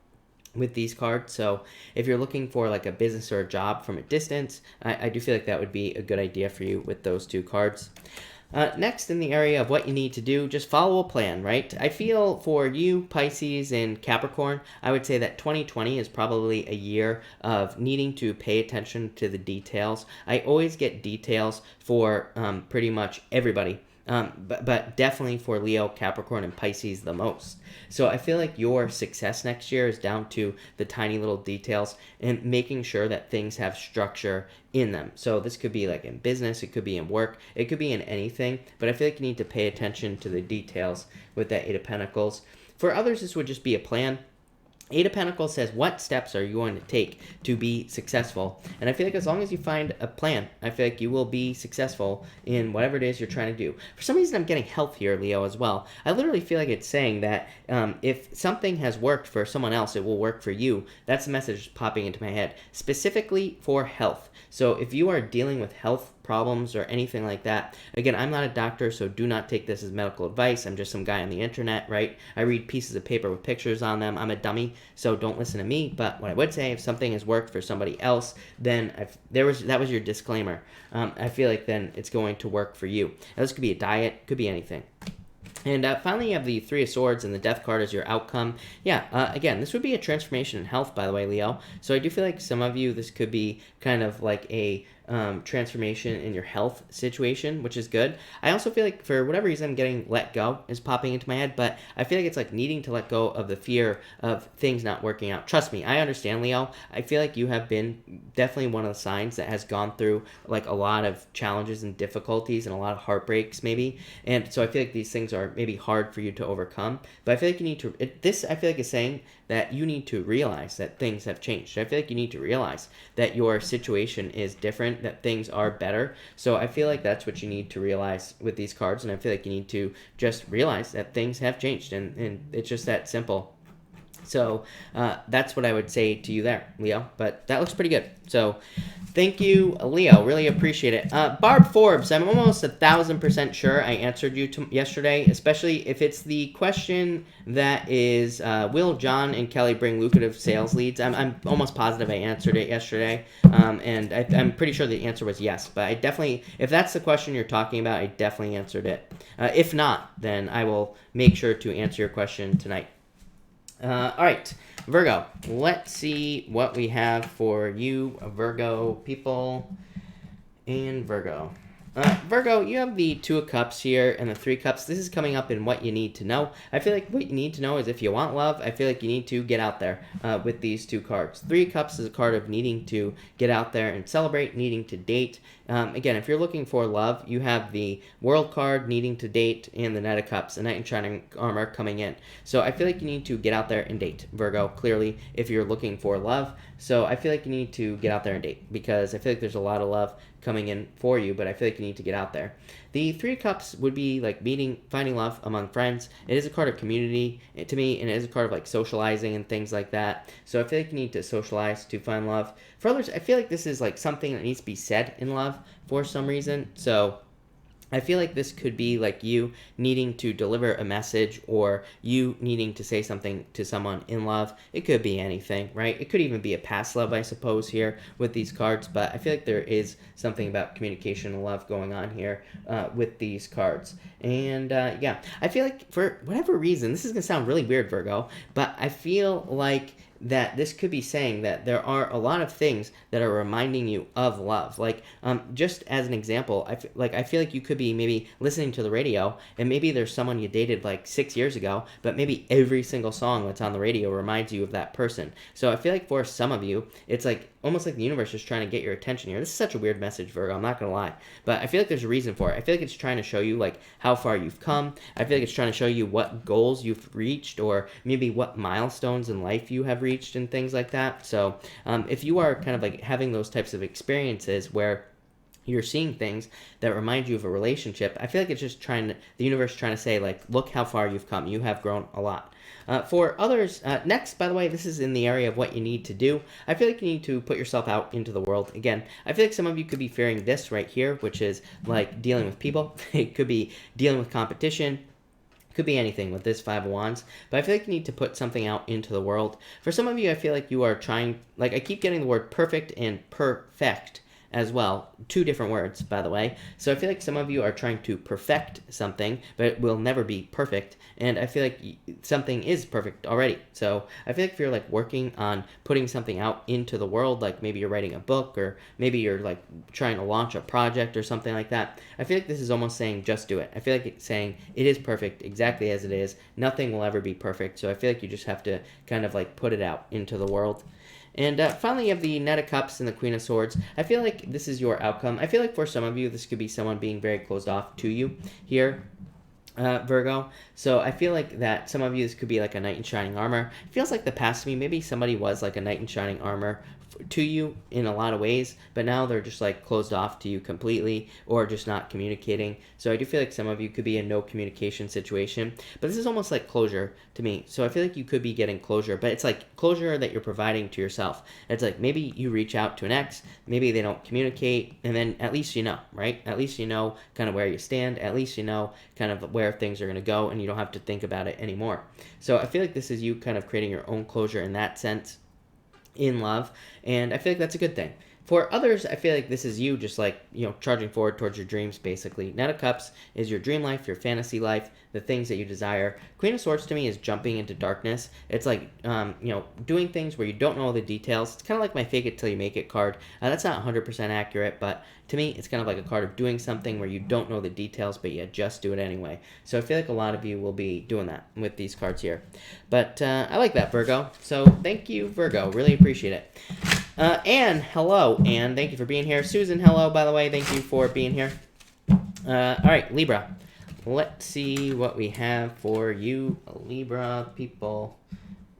with these cards. So if you're looking for like a business or a job from a distance, I do feel like that would be a good idea for you with those two cards. Next, in the area of what you need to do, just follow a plan, right? I feel for you, Pisces and Capricorn, I would say that 2020 is probably a year of needing to pay attention to the details. I always get details for pretty much everybody. But definitely for Leo, Capricorn, and Pisces the most. So I feel like your success next year is down to the tiny little details and making sure that things have structure in them. So this could be like in business, it could be in work, it could be in anything, but I feel like you need to pay attention to the details with that Eight of Pentacles. For others, this would just be a plan. Eight of Pentacles says, what steps are you going to take to be successful? And I feel like as long as you find a plan, I feel like you will be successful in whatever it is you're trying to do. For some reason, I'm getting health here, Leo, as well. I literally feel like it's saying that if something has worked for someone else, it will work for you. That's the message popping into my head, specifically for health. So if you are dealing with health problems or anything like that, again, I'm not a doctor, so do not take this as medical advice. I'm just some guy on the internet, right? I read pieces of paper with pictures on them. I'm a dummy, so don't listen to me. But what I would say, if something has worked for somebody else, then that was your disclaimer. I feel like then it's going to work for you. Now, this could be a diet, could be anything. And finally, you have the Three of Swords and the Death card as your outcome. Yeah, again, this would be a transformation in health, by the way, Leo. So I do feel like some of you, this could be kind of like a transformation in your health situation, which is good. I also feel like for whatever reason, I'm getting let go is popping into my head, but I feel like it's like needing to let go of the fear of things not working out. Trust me, I understand, Leo. I feel like you have been definitely one of the signs that has gone through like a lot of challenges and difficulties and a lot of heartbreaks maybe. And so I feel like these things are maybe hard for you to overcome, but I feel like you need to, I feel like is saying that you need to realize that things have changed. I feel like you need to realize that your situation is different, that things are better. So I feel like that's what you need to realize with these cards, and I feel like you need to just realize that things have changed, and it's just that simple. So that's what I would say to you there, Leo. But that looks pretty good. So thank you, Leo. Really appreciate it. Barb Forbes, I'm almost 1,000% sure I answered you yesterday, especially if it's the question that is, will John and Kelly bring lucrative sales leads? I'm almost positive I answered it yesterday. And I'm pretty sure the answer was yes. But I definitely, if that's the question you're talking about, I definitely answered it. If not, then I will make sure to answer your question tonight. All right, Virgo, let's see what we have for you, Virgo people, and Virgo. Virgo, you have the Two of Cups here and the Three of Cups. This is coming up in what you need to know. I feel like what you need to know is if you want love, I feel like you need to get out there with these two cards. Three of Cups is a card of needing to get out there and celebrate, needing to date. Again, if you're looking for love, you have the World card, needing to date, and the Knight of Cups, the Knight in Shining Armor coming in. So I feel like you need to get out there and date, Virgo, clearly, if you're looking for love. So I feel like you need to get out there and date because I feel like there's a lot of love coming in for you, but I feel like you need to get out there. The Three of Cups would be like finding love among friends. It is a card of community to me, and it is a card of like socializing and things like that. So I feel like you need to socialize to find love. For others, I feel like this is like something that needs to be said in love for some reason. So I feel like this could be like you needing to deliver a message or you needing to say something to someone in love. It could be anything, right? It could even be a past love, I suppose, here with these cards. But I feel like there is something about communication and love going on here with these cards. And yeah, I feel like for whatever reason, this is going to sound really weird, Virgo, but I feel like that this could be saying that there are a lot of things that are reminding you of love. Like, just as an example, I feel like you could be maybe listening to the radio, and maybe there's someone you dated like 6 years ago, but maybe every single song that's on the radio reminds you of that person. So I feel like for some of you, it's like almost like the universe is trying to get your attention here. This is such a weird message, Virgo, I'm not gonna lie, but I feel like there's a reason for it. I feel like it's trying to show you like how far you've come. I feel like it's trying to show you what goals you've reached, or maybe what milestones in life you have reached and things like that. So if you are kind of like having those types of experiences where you're seeing things that remind you of a relationship, I feel like it's just the universe trying to say, like, look how far you've come. You have grown a lot. For others, next, by the way, this is in the area of what you need to do. I feel like you need to put yourself out into the world. Again, I feel like some of you could be fearing this right here, which is like dealing with people. It could be dealing with competition. Could be anything with this Five of Wands, but I feel like you need to put something out into the world. For some of you, I feel like you are trying, like I keep getting the word perfect and perfect as well. Two different words, by the way. So I feel like some of you are trying to perfect something, but it will never be perfect. And I feel like something is perfect already. So I feel like if you're like working on putting something out into the world, like maybe you're writing a book, or maybe you're like trying to launch a project or something like that, I feel like this is almost saying just do it. I feel like it's saying it is perfect exactly as it is. Nothing will ever be perfect. So I feel like you just have to kind of like put it out into the world. And finally, you have the Knight of Cups and the Queen of Swords. I feel like this is your outcome. I feel like for some of you, this could be someone being very closed off to you here, Virgo. So I feel like that some of you, this could be like a knight in shining armor. It feels like the past to me, maybe somebody was like a knight in shining armor to you in a lot of ways, but now they're just like closed off to you completely, or just not communicating. So I do feel like some of you could be in no communication situation, but this is almost like closure to me. So I feel like you could be getting closure, but it's like closure that you're providing to yourself. It's like maybe you reach out to an ex, maybe they don't communicate, and then at least you know, right? At least you know kind of where you stand, at least you know kind of where things are going to go, and you don't have to think about it anymore. So I feel like this is you kind of creating your own closure in that sense in love, and I feel like that's a good thing. For others, I feel like this is you just like, charging forward towards your dreams, basically. Knight of Cups is your dream life, your fantasy life, the things that you desire. Queen of Swords to me is jumping into darkness. It's like, doing things where you don't know all the details. It's kind of like my fake it till you make it card. That's not 100% accurate, but to me, it's kind of like a card of doing something where you don't know the details, but you just do it anyway. So I feel like a lot of you will be doing that with these cards here. But I like that, Virgo. So thank you, Virgo. Really appreciate it. Anne, hello, Anne. Thank you for being here. Susan, hello, by the way. Thank you for being here. All right, Libra. Let's see what we have for you, Libra people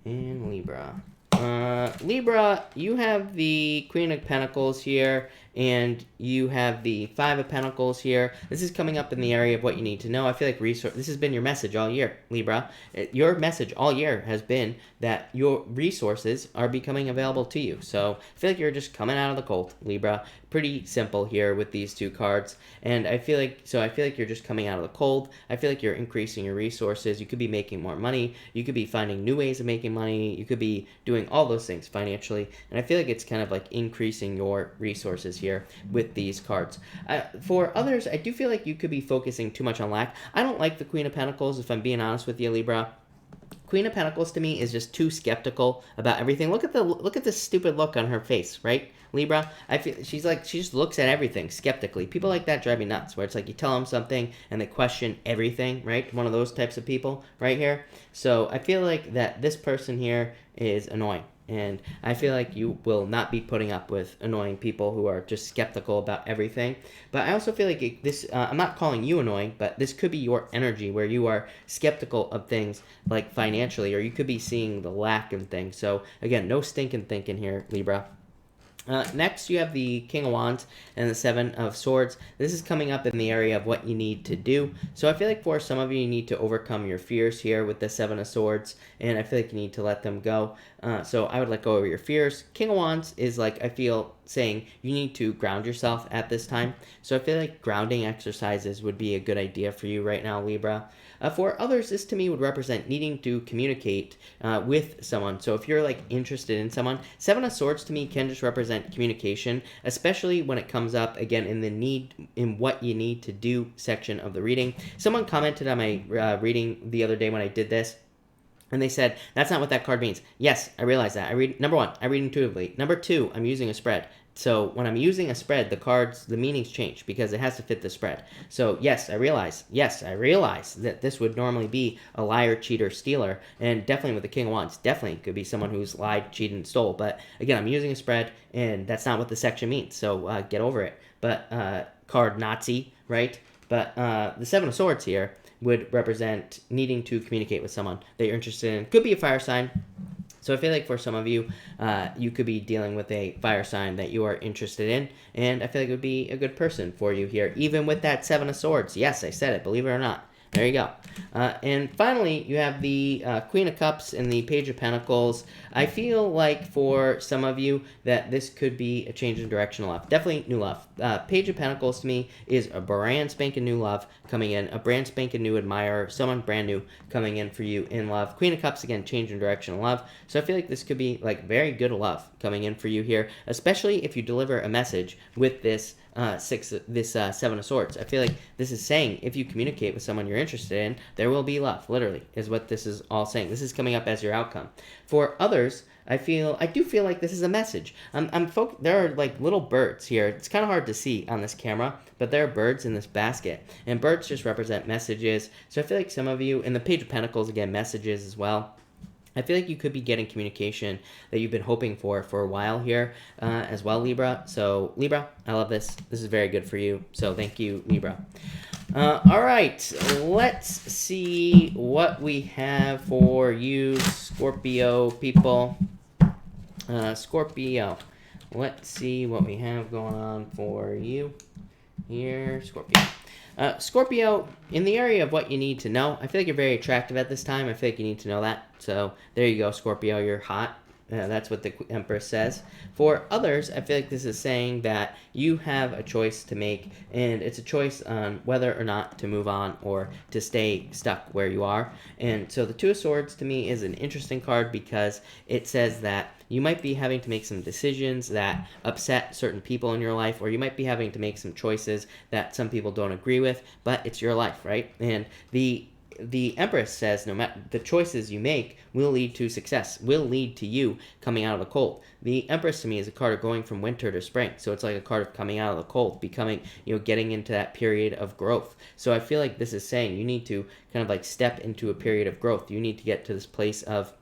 in Libra. Libra, you have the Queen of Pentacles here, and you have the Five of Pentacles here. This is coming up in the area of what you need to know. I feel like this has been your message all year, Libra. Your message all year has been that your resources are becoming available to you. So I feel like you're just coming out of the cold, Libra. Pretty simple here with these two cards. And I feel like you're just coming out of the cold. I feel like you're increasing your resources. You could be making more money. You could be finding new ways of making money. You could be doing all those things financially. And I feel like it's kind of like increasing your resources here with these cards. For others, I do feel like you could be focusing too much on lack. I don't like the Queen of Pentacles, if I'm being honest with you, Libra. Queen of Pentacles to me is just too skeptical about everything. Look at this stupid look on her face, right, Libra? I feel she just looks at everything skeptically. People like that drive me nuts, where it's like you tell them something and they question everything, right? One of those types of people right here. So I feel like that this person here is annoying. And I feel like you will not be putting up with annoying people who are just skeptical about everything. But I also feel like I'm not calling you annoying, but this could be your energy where you are skeptical of things like financially, or you could be seeing the lack in things. So again, no stinking thinking here, Libra. Next, you have the King of Wands and the Seven of Swords. This is coming up in the area of what you need to do. So I feel like for some of you, you need to overcome your fears here with the Seven of Swords, and I feel like you need to let them go. So I would let go of your fears. King of Wands is like, I feel, saying you need to ground yourself at this time. So I feel like grounding exercises would be a good idea for you right now, Libra. For others, this to me would represent needing to communicate with someone. So if you're like interested in someone, Seven of Swords to me can just represent communication, especially when it comes up again in what you need to do section of the reading. Someone commented on my reading the other day when I did this, and they said, that's not what that card means. Yes, I realize that. Number one, I read intuitively. Number two, I'm using a spread. So when I'm using a spread, the meanings change because it has to fit the spread. So yes, I realize that this would normally be a liar, cheater, stealer, and definitely with the King of Wands, definitely could be someone who's lied, cheated, and stole. But again, I'm using a spread, and that's not what the section means. So get over it. But card Nazi, right? But the Seven of Swords here would represent needing to communicate with someone that you're interested in. Could be a fire sign. So I feel like for some of you, you could be dealing with a fire sign that you are interested in, and I feel like it would be a good person for you here, even with that Seven of Swords. Yes, I said it, believe it or not. There you go. And finally, you have the Queen of Cups and the Page of Pentacles. I feel like for some of you that this could be a change in direction of love. Definitely new love. Page of Pentacles to me is a brand spanking new love coming in, a brand spanking new admirer, someone brand new coming in for you in love. Queen of Cups, again, change in direction of love. So I feel like this could be like very good love coming in for you here, especially if you deliver a message with this Seven of Swords. I feel like this is saying if you communicate with someone you're interested in, there will be love, literally, is what this is all saying. This is coming up as your outcome. For others, I do feel like this is a message. There are like little birds here. It's kind of hard to see on this camera, but there are birds in this basket, and birds just represent messages. So I feel like some of you, and the Page of Pentacles, again, messages as well. I feel like you could be getting communication that you've been hoping for a while here as well, Libra. So, Libra, I love this. This is very good for you. So, thank you, Libra. All right, let's see what we have for you, Scorpio people. Scorpio, let's see what we have going on for you here, Scorpio. Scorpio, in the area of what you need to know, I feel like you're very attractive at this time. I feel like you need to know that. So there you go, Scorpio, you're hot. That's what the Empress says. For others, I feel like this is saying that you have a choice to make, and it's a choice on whether or not to move on or to stay stuck where you are. And so the Two of Swords to me is an interesting card because it says that you might be having to make some decisions that upset certain people in your life, or you might be having to make some choices that some people don't agree with, but it's your life, right? And the Empress says no matter the choices you make will lead to success, will lead to you coming out of the cold. The Empress to me is a card of going from winter to spring. So it's like a card of coming out of the cold, becoming, getting into that period of growth. So I feel like this is saying you need to kind of like step into a period of growth. You need to get to this place of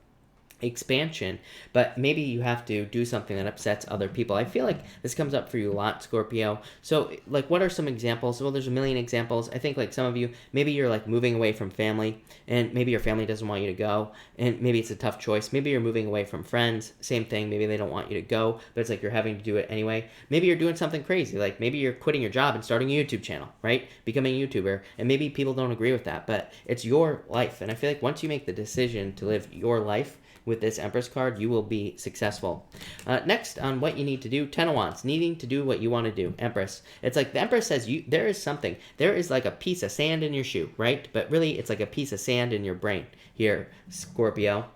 expansion, but maybe you have to do something that upsets other people. I feel like this comes up for you a lot, Scorpio. So like, what are some examples? Well, there's a million examples. I think like some of you, maybe you're like moving away from family, and maybe your family doesn't want you to go, and maybe it's a tough choice. Maybe you're moving away from friends, same thing. Maybe they don't want you to go, but it's like you're having to do it anyway. Maybe you're doing something crazy, like maybe you're quitting your job and starting a YouTube channel, right? Becoming a YouTuber, and maybe people don't agree with that, but it's your life. And I feel like once you make the decision to live your life with this Empress card, you will be successful. Next, on what you need to do, Ten of Wands, needing to do what you want to do, Empress. It's like the Empress says there is like a piece of sand in your shoe, right? But really, it's like a piece of sand in your brain here, Scorpio.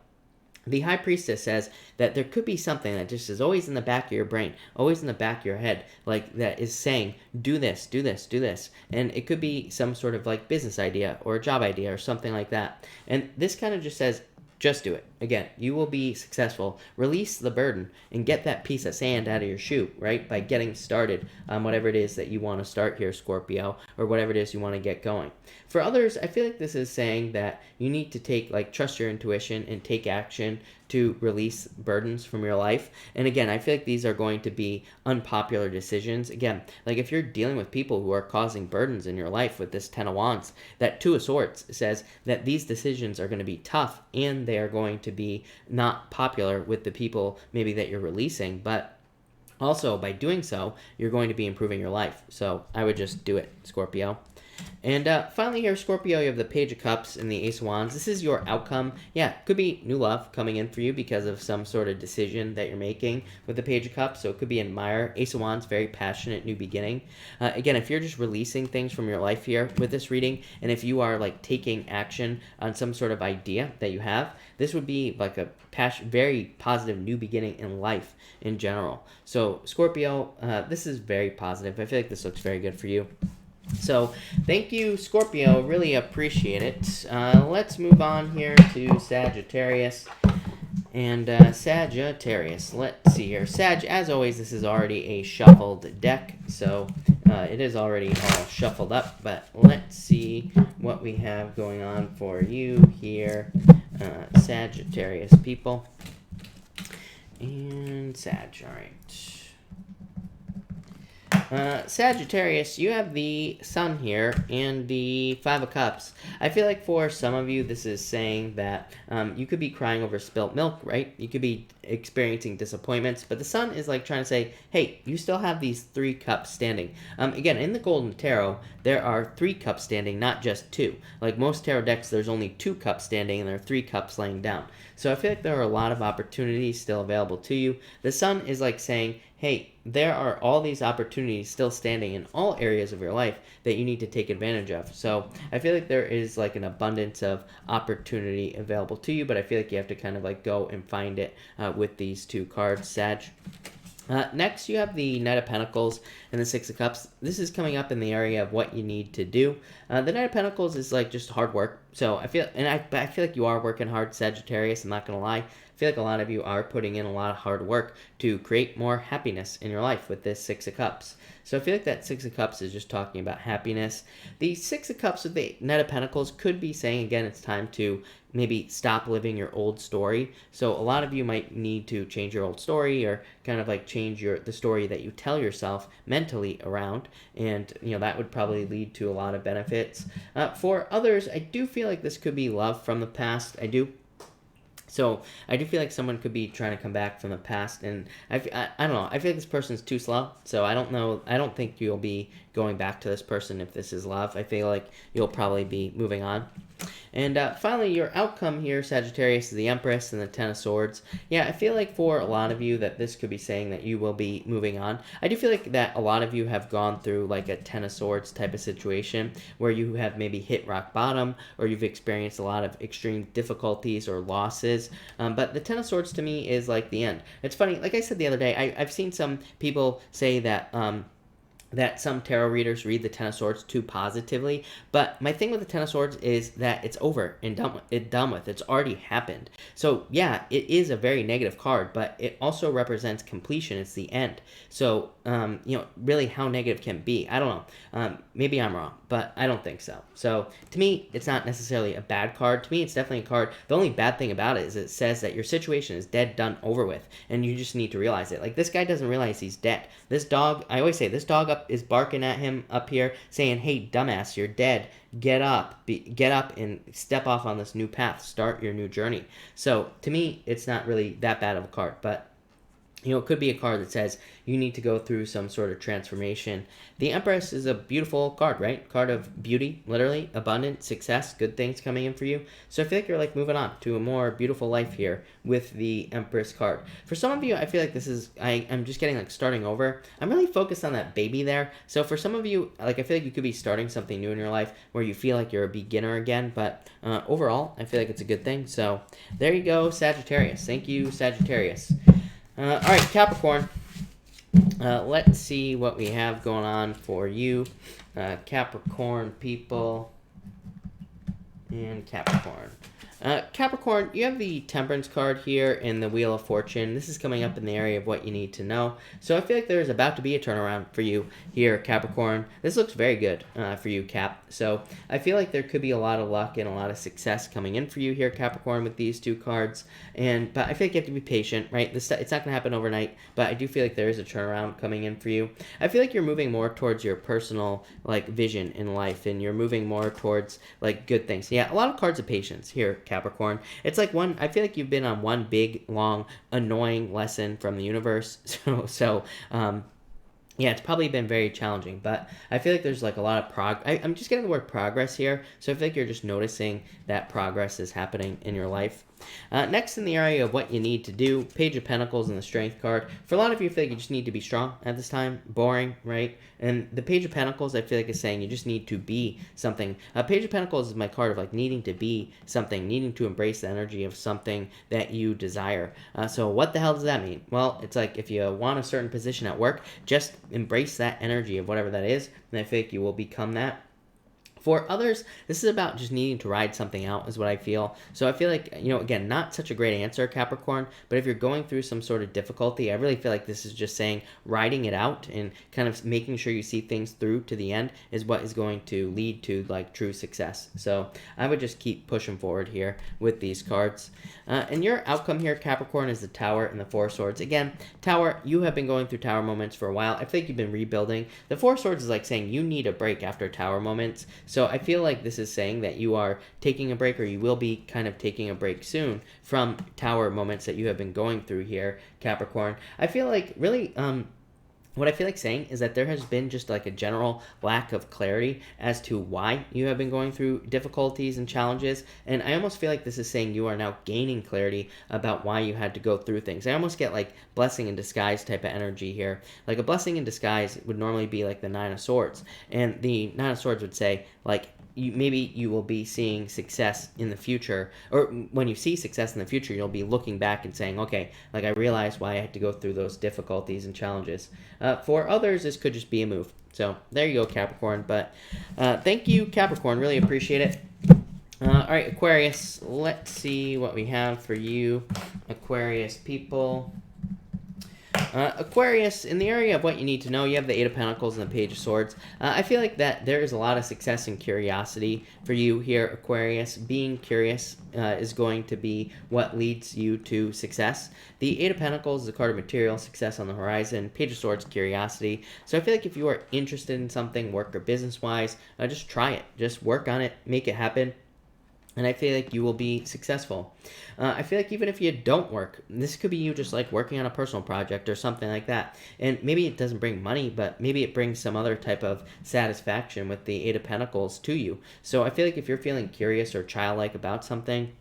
The High Priestess says that there could be something that just is always in the back of your brain, always in the back of your head, like that is saying, do this, do this, do this. And it could be some sort of like business idea or a job idea or something like that. And this kind of just says, just do it. Again, you will be successful. Release the burden and get that piece of sand out of your shoe, right? By getting started on whatever it is that you want to start here, Scorpio, or whatever it is you want to get going. For others, I feel like this is saying that you need to trust your intuition and take action to release burdens from your life. And again, I feel like these are going to be unpopular decisions. Again, like if you're dealing with people who are causing burdens in your life with this Ten of Wands, that Two of Swords says that these decisions are going to be tough and they are going to be not popular with the people maybe that you're releasing, but Also, by doing so, you're going to be improving your life. So I would just do it, Scorpio. And finally here, Scorpio, you have the Page of Cups and the Ace of Wands. This is your outcome. Yeah, could be new love coming in for you because of some sort of decision that you're making with the Page of Cups. So it could be admire. Ace of Wands, very passionate, new beginning. Again, if you're just releasing things from your life here with this reading, and if you are like taking action on some sort of idea that you have, this would be like a very positive new beginning in life in general. So Scorpio, this is very positive. I feel like this looks very good for you. So thank you, Scorpio. Really appreciate it. Let's move on here to Sagittarius. And Sagittarius, let's see here. Sag, as always, this is already a shuffled deck, so it is already all shuffled up. But let's see what we have going on for you here, Sagittarius people. And Sag, all right. Sagittarius, you have the Sun here and the Five of Cups. I feel like for some of you, this is saying that you could be crying over spilt milk, right? You could be experiencing disappointments, but the Sun is like trying to say, hey, you still have these 3 cups standing. Again, in the Golden Tarot, there are 3 cups standing, not just 2. Like most tarot decks, there's only 2 cups standing and there are 3 cups laying down. So I feel like there are a lot of opportunities still available to you. The Sun is like saying, hey, there are all these opportunities still standing in all areas of your life that you need to take advantage of. So I feel like there is like an abundance of opportunity available to you, but I feel like you have to kind of like go and find it with these 2 cards, Sag. Next, you have the Knight of Pentacles and the Six of Cups. This is coming up in the area of what you need to do. The Knight of Pentacles is like just hard work. So I feel like you are working hard, Sagittarius. I'm not gonna lie. I feel like a lot of you are putting in a lot of hard work to create more happiness in your life with this Six of Cups. So I feel like that Six of Cups is just talking about happiness. The Six of Cups with the Knight of Pentacles could be saying, again, it's time to maybe stop living your old story. So a lot of you might need to change your old story or kind of like change the story that you tell yourself mentally around. And, you know, that would probably lead to a lot of benefits. For others, I do feel like this could be love from the past. I do. So I do feel like someone could be trying to come back from the past, and I don't know. I feel like this person's too slow, so I don't know. I don't think you'll be going back to this person if this is love. I feel like you'll probably be moving on. And finally, your outcome here, Sagittarius, is the Empress and the Ten of Swords. Yeah, I feel like for a lot of you that this could be saying that you will be moving on. I do feel like that a lot of you have gone through like a Ten of Swords type of situation where you have maybe hit rock bottom or you've experienced a lot of extreme difficulties or losses. But the Ten of Swords to me is like the end. It's funny, like I said the other day, I've seen some people say that that some tarot readers read the Ten of Swords too positively. But my thing with the Ten of Swords is that it's over and done with. It's already happened. So yeah, it is a very negative card, but it also represents completion. It's the end. So, you know, really how negative can it be? I don't know. Maybe I'm wrong, but I don't think so. So to me, it's not necessarily a bad card. To me, it's definitely a card. The only bad thing about it is it says that your situation is dead, done, over with, and you just need to realize it. Like this guy doesn't realize he's dead. This dog, I always say, this dog is barking at him up here saying, hey, dumbass, you're dead. Get up. Get up and step off on this new path. Start your new journey. So to me, it's not really that bad of a card, but you know, it could be a card that says you need to go through some sort of transformation. The Empress is a beautiful card, right? Card of beauty, literally, abundance, success, good things coming in for you. So I feel like you're like moving on to a more beautiful life here with the Empress card. For some of you, I feel like this is, I'm just getting like starting over. I'm really focused on that baby there. So for some of you, like I feel like you could be starting something new in your life where you feel like you're a beginner again. But overall, I feel like it's a good thing. So there you go, Sagittarius. Thank you, Sagittarius. All right, Capricorn. Let's see what we have going on for you, Capricorn people, and Capricorn. Capricorn, you have the Temperance card here in the Wheel of Fortune. This is coming up in the area of what you need to know. So I feel like there's about to be a turnaround for you here, Capricorn. This looks very good for you, Cap. So I feel like there could be a lot of luck and a lot of success coming in for you here, Capricorn, with these 2 cards. But I feel like you have to be patient, right? It's not going to happen overnight, but I do feel like there is a turnaround coming in for you. I feel like you're moving more towards your personal like vision in life, and you're moving more towards like good things. Yeah, a lot of cards of patience here, Capricorn. It's like I feel like you've been on one big, long, annoying lesson from the universe. Yeah, it's probably been very challenging, but I feel like there's like a lot of I'm just getting the word progress here, so I feel like you're just noticing that progress is happening in your life. Next, in the area of what you need to do, Page of Pentacles and the Strength card. For a lot of you, I feel like you just need to be strong at this time. Boring, right? And the Page of Pentacles, I feel like, is saying you just need to be something. Page of Pentacles is my card of like needing to be something, needing to embrace the energy of something that you desire. So what the hell does that mean? Well, it's like if you want a certain position at work, just embrace that energy of whatever that is, and I feel like you will become that. For others, this is about just needing to ride something out, is what I feel. So I feel like, again, not such a great answer, Capricorn, but if you're going through some sort of difficulty, I really feel like this is just saying riding it out and kind of making sure you see things through to the end is what is going to lead to like true success. So I would just keep pushing forward here with these cards. And your outcome here, Capricorn, is the Tower and the Four of Swords. Again, Tower, you have been going through Tower moments for a while. I feel like you've been rebuilding. The Four of Swords is like saying you need a break after Tower moments. So I feel like this is saying that you are taking a break, or you will be kind of taking a break soon from Tower moments that you have been going through here, Capricorn. I feel like really, what I feel like saying is that there has been just like a general lack of clarity as to why you have been going through difficulties and challenges. And I almost feel like this is saying you are now gaining clarity about why you had to go through things. I almost get like blessing in disguise type of energy here. Like a blessing in disguise would normally be like the Nine of Swords. And the Nine of Swords would say like, maybe you will be seeing success in the future, or when you see success in the future, you'll be looking back and saying, okay, like I realized why I had to go through those difficulties and challenges. For others, this could just be a move. So there you go, Capricorn. But thank you, Capricorn. Really appreciate it. All right, Aquarius, let's see what we have for you, Aquarius people. Aquarius, in the area of what you need to know, you have the Eight of Pentacles and the Page of Swords. I feel like that there is a lot of success and curiosity for you here, Aquarius. Being curious is going to be what leads you to success. The Eight of Pentacles is a card of material success on the horizon. Page of Swords, curiosity. So I feel like if you are interested in something, work or business-wise, just try it. Just work on it. Make it happen. And I feel like you will be successful. I feel like even if you don't work, this could be you just like working on a personal project or something like that. And maybe it doesn't bring money, but maybe it brings some other type of satisfaction with the Eight of Pentacles to you. So I feel like if you're feeling curious or childlike about something,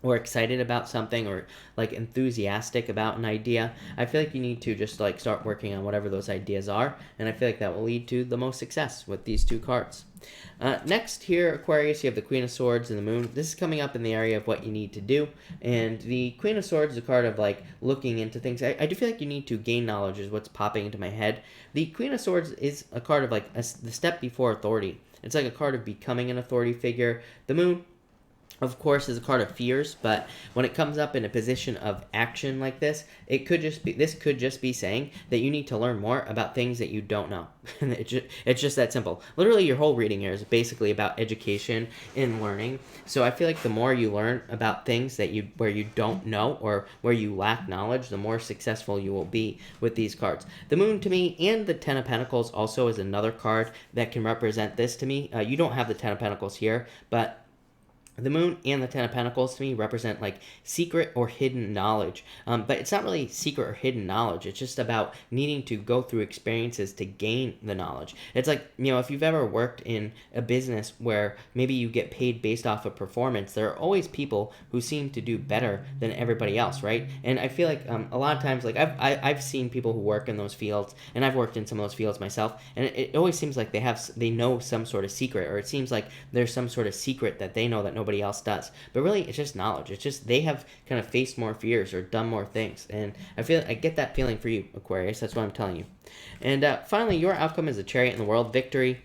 or excited about something, or like enthusiastic about an idea, I feel like you need to just like start working on whatever those ideas are, and I feel like that will lead to the most success with these two cards. Next here, Aquarius, you have the Queen of Swords and the Moon. This is coming up in the area of what you need to do, and the Queen of Swords is a card of like looking into things. I do feel like you need to gain knowledge is what's popping into my head. The Queen of Swords is a card of like the step before authority. It's like a card of becoming an authority figure. The Moon, of course, is a card of fears, but when it comes up in a position of action like this, this could just be saying that you need to learn more about things that you don't know. It's just that simple. Literally, your whole reading here is basically about education and learning. So I feel like the more you learn about things where you don't know or where you lack knowledge, the more successful you will be with these cards. The Moon to me, and the Ten of Pentacles also is another card that can represent this to me. You don't have the Ten of Pentacles here, but the Moon and the Ten of Pentacles to me represent like secret or hidden knowledge. But it's not really secret or hidden knowledge. It's just about needing to go through experiences to gain the knowledge. It's like, if you've ever worked in a business where maybe you get paid based off of performance, there are always people who seem to do better than everybody else, right? And I feel like a lot of times, like I've seen people who work in those fields, and I've worked in some of those fields myself, and it always seems like they know some sort of secret, or it seems like there's some sort of secret that they know that nobody else does. But really, it's just knowledge. It's just they have kind of faced more fears or done more things. And I get that feeling for you, Aquarius. That's what I'm telling you. And finally, your outcome is a Chariot in the World, victory.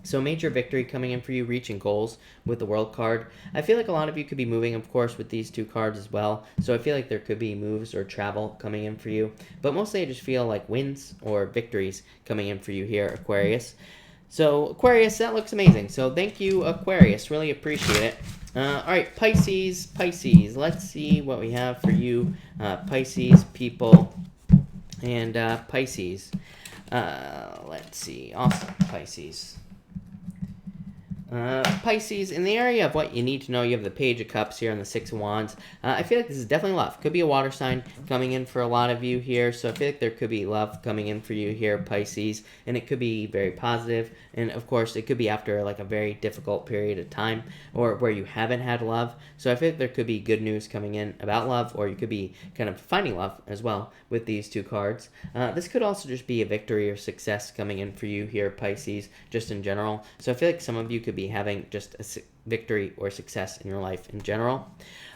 So major victory coming in for you, reaching goals with the World card. I feel like a lot of you could be moving, of course, with these two cards as well. So I feel like there could be moves or travel coming in for you. But mostly I just feel like wins or victories coming in for you here, Aquarius. So Aquarius, that looks amazing. So thank you, Aquarius. Really appreciate it. All right, Pisces. Let's see what we have for you, Pisces people, and Pisces. Let's see. Awesome, Pisces. Pisces, in the area of what you need to know, you have the Page of Cups here and the Six of Wands. I feel like this is definitely love. Could be a water sign coming in for a lot of you here. So I feel like there could be love coming in for you here, Pisces. And it could be very positive. And of course, it could be after like a very difficult period of time or where you haven't had love. So I feel like there could be good news coming in about love, or you could be kind of finding love as well with these two cards. This could also just be a victory or success coming in for you here, Pisces, just in general. So I feel like some of you could be having just a victory or success in your life in general.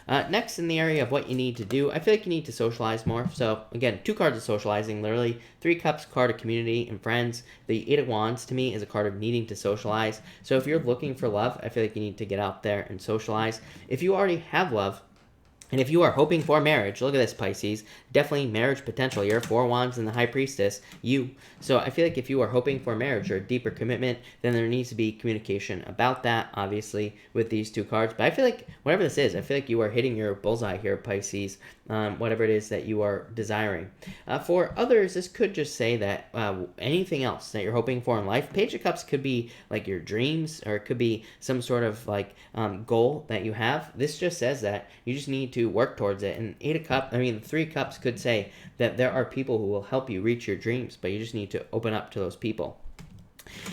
Next, in the area of what you need to do, I feel like you need to socialize more. So again, two cards of socializing, literally. Three Cups, card of community and friends. The Eight of Wands to me is a card of needing to socialize. So if you're looking for love, I feel like you need to get out there and socialize. If you already have love, and if you are hoping for marriage, look at this, Pisces, definitely marriage potential here. Four Wands and the High Priestess, you. So I feel like if you are hoping for marriage or a deeper commitment, then there needs to be communication about that, obviously, with these two cards. But I feel like, whatever this is, I feel like you are hitting your bullseye here, Pisces, whatever it is that you are desiring. For others, this could just say that anything else that you're hoping for in life, Page of Cups could be like your dreams, or it could be some sort of like goal that you have. This just says that you just need to work towards it. And the Three Cups could say that there are people who will help you reach your dreams, but you just need to open up to those people.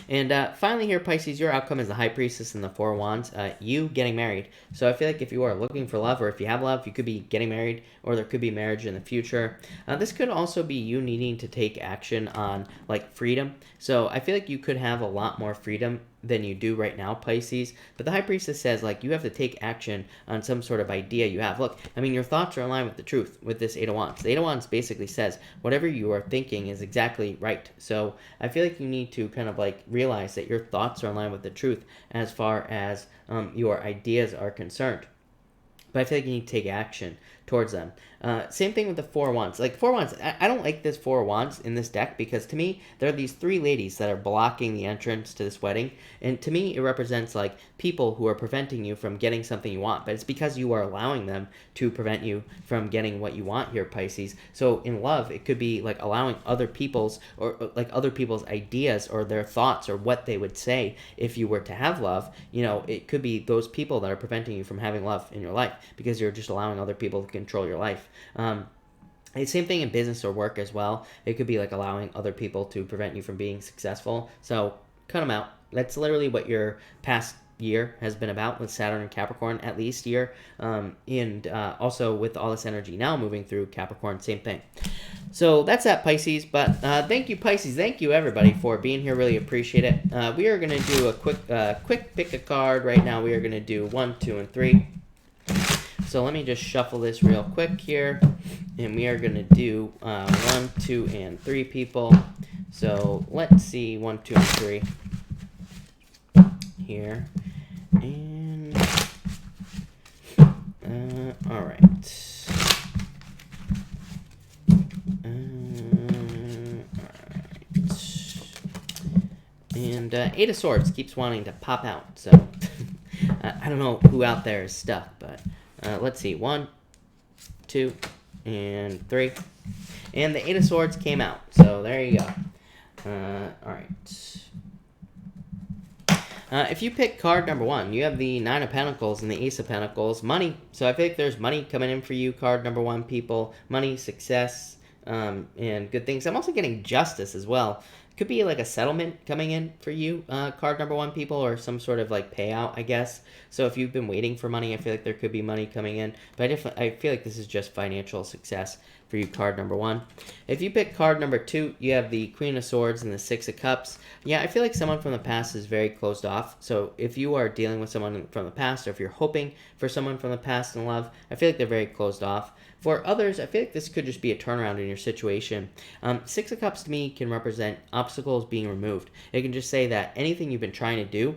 And finally here, Pisces, your outcome is the High Priestess and the Four Wands, you getting married. So I feel like if you are looking for love, or if you have love, you could be getting married, or there could be marriage in the future. This could also be you needing to take action on like freedom. So I feel like you could have a lot more freedom than you do right now, Pisces. But the High Priestess says, like, you have to take action on some sort of idea you have. Look, I mean, your thoughts are in line with the truth with this Eight of Wands. The Eight of Wands basically says whatever you are thinking is exactly right. So I feel like you need to kind of like realize that your thoughts are in line with the truth as far as your ideas are concerned. But I feel like you need to take action towards them. Same thing with the Four Wands. Like, Four Wands, I don't like this Four Wands in this deck, because to me, there are these three ladies that are blocking the entrance to this wedding. And to me, it represents, like, people who are preventing you from getting something you want. But it's because you are allowing them to prevent you from getting what you want here, Pisces. So in love, it could be, like, allowing other people's, or like, other people's ideas or their thoughts or what they would say if you were to have love. You know, it could be those people that are preventing you from having love in your life, because you're just allowing other people to control your life. Same thing in business or work as well. It could be like allowing other people to prevent you from being successful. So cut them out. That's literally what your past year has been about with Saturn and Capricorn, at least year. And also with all this energy now moving through Capricorn, same thing. So that's that, Pisces. But thank you, Pisces. Thank you, everybody, for being here. Really appreciate it. We are going to do a quick pick a card right now. We are going to do 1, 2, and 3. So let me just shuffle this real quick here, and we are going to do 1, 2, and 3 people. So let's see 1, 2, and 3 here. And all right. And Eight of Swords keeps wanting to pop out, so I don't know who out there is stuck, but let's see. 1, 2, and 3. And the Eight of Swords came out, so there you go. All right. If you pick card number 1, you have the Nine of Pentacles and the Ace of Pentacles. Money. So I think there's money coming in for you, card number 1, people. Money, success, and good things. I'm also getting justice as well. Could be like a settlement coming in for you, card number 1, people, or some sort of like payout, I guess. So if you've been waiting for money, I feel like there could be money coming in. But I feel like this is just financial success for you, card number 1. If you pick card number 2, you have the Queen of Swords and the Six of Cups. Yeah, I feel like someone from the past is very closed off. So if you are dealing with someone from the past, or if you're hoping for someone from the past in love, I feel like they're very closed off. For others, I feel like this could just be a turnaround in your situation. Six of Cups to me can represent obstacles being removed. It can just say that anything you've been trying to do,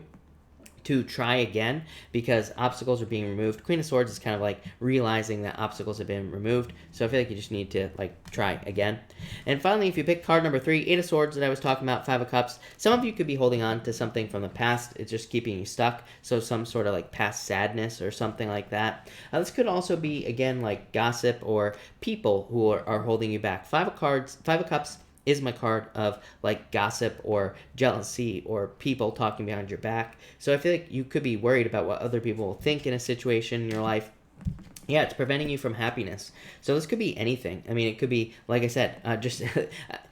to try again, because obstacles are being removed. Queen of Swords is kind of like realizing that obstacles have been removed. So I feel like you just need to like try again. And finally, if you pick card number 3, Eight of Swords that I was talking about, Five of Cups, some of you could be holding on to something from the past. It's just keeping you stuck. So some sort of like past sadness or something like that. This could also be, again, like gossip or people who are holding you back. Five of Cups is my card of like gossip or jealousy or people talking behind your back. So I feel like you could be worried about what other people will think in a situation in your life. Yeah, it's preventing you from happiness. So this could be anything. I mean, it could be, like I said, just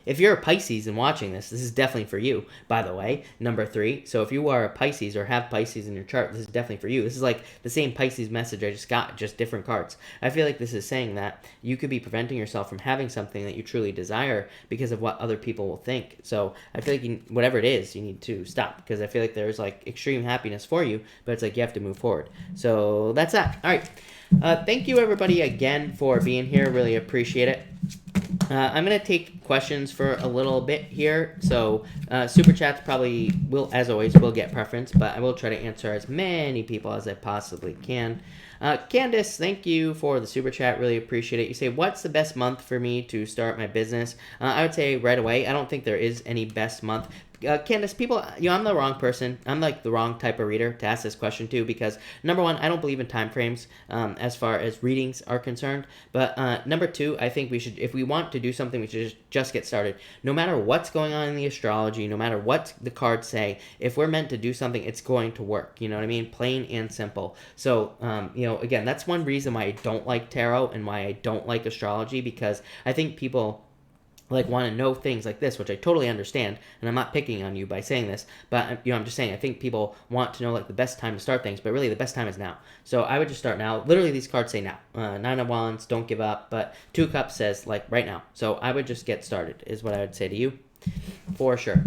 if you're a Pisces and watching this, this is definitely for you, by the way, number 3. So if you are a Pisces or have Pisces in your chart, this is definitely for you. This is like the same Pisces message I just got, just different cards. I feel like this is saying that you could be preventing yourself from having something that you truly desire because of what other people will think. So I feel like whatever it is, you need to stop, because I feel like there's like extreme happiness for you, but it's like you have to move forward. So that's that. All right. Thank you, everybody, again for being here. Really appreciate it. I'm going to take questions for a little bit here. So Super Chats probably will, as always, will get preference, but I will try to answer as many people as I possibly can. Candace, thank you for the Super Chat. Really appreciate it. You say, what's the best month for me to start my business? I would say right away. I don't think there is any best month. Candace, people, I'm the wrong person. I'm like the wrong type of reader to ask this question to, because number 1, I don't believe in time frames as far as readings are concerned. But number 2, I think we should, if we want to do something, we should just get started. No matter what's going on in the astrology, no matter what the cards say, if we're meant to do something, it's going to work. You know what I mean? Plain and simple. So, again, that's one reason why I don't like tarot and why I don't like astrology, because I think people like want to know things like this, which I totally understand, and I'm not picking on you by saying this, but I'm just saying I think people want to know like the best time to start things, but really the best time is now. So I would just start now. Literally, these cards say now. 9 of Wands, don't give up, but 2 Cups says like right now. So I would just get started is what I would say to you, for sure.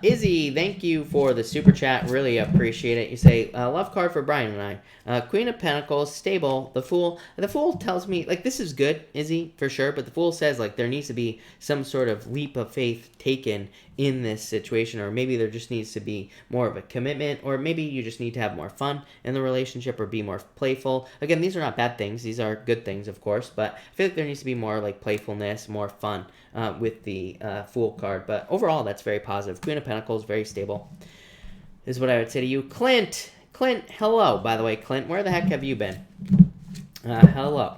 Izzy, thank you for the Super Chat. Really appreciate it. You say, love card for Brian and I. Queen of Pentacles, stable. The Fool. The Fool tells me, like, this is good, Izzy, for sure. But the Fool says, like, there needs to be some sort of leap of faith taken in this situation. Or maybe there just needs to be more of a commitment. Or maybe you just need to have more fun in the relationship or be more playful. Again, these are not bad things. These are good things, of course. But I feel like there needs to be more, like, playfulness, more fun with the Fool card. But overall, that's very positive. Queen of Pentacles, very stable, is what I would say to you. Clint, hello, by the way, Clint. Where the heck have you been? Hello.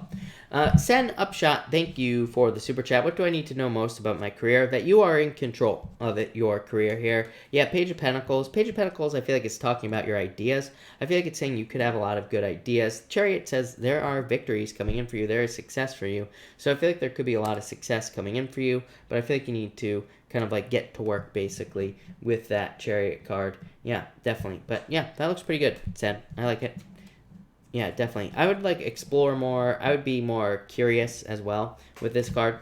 Sen Upshot, thank you for the Super Chat. What do I need to know most about my career? That you are in control of your career here. Yeah, Page of Pentacles. Page of Pentacles, I feel like it's talking about your ideas. I feel like it's saying you could have a lot of good ideas. Chariot says there are victories coming in for you. There is success for you. So I feel like there could be a lot of success coming in for you, but I feel like you need to kind of like get to work basically with that Chariot card. Yeah, definitely. But yeah, that looks pretty good, Sen. I like it. Yeah, definitely. I would like explore more. I would be more curious as well with this card.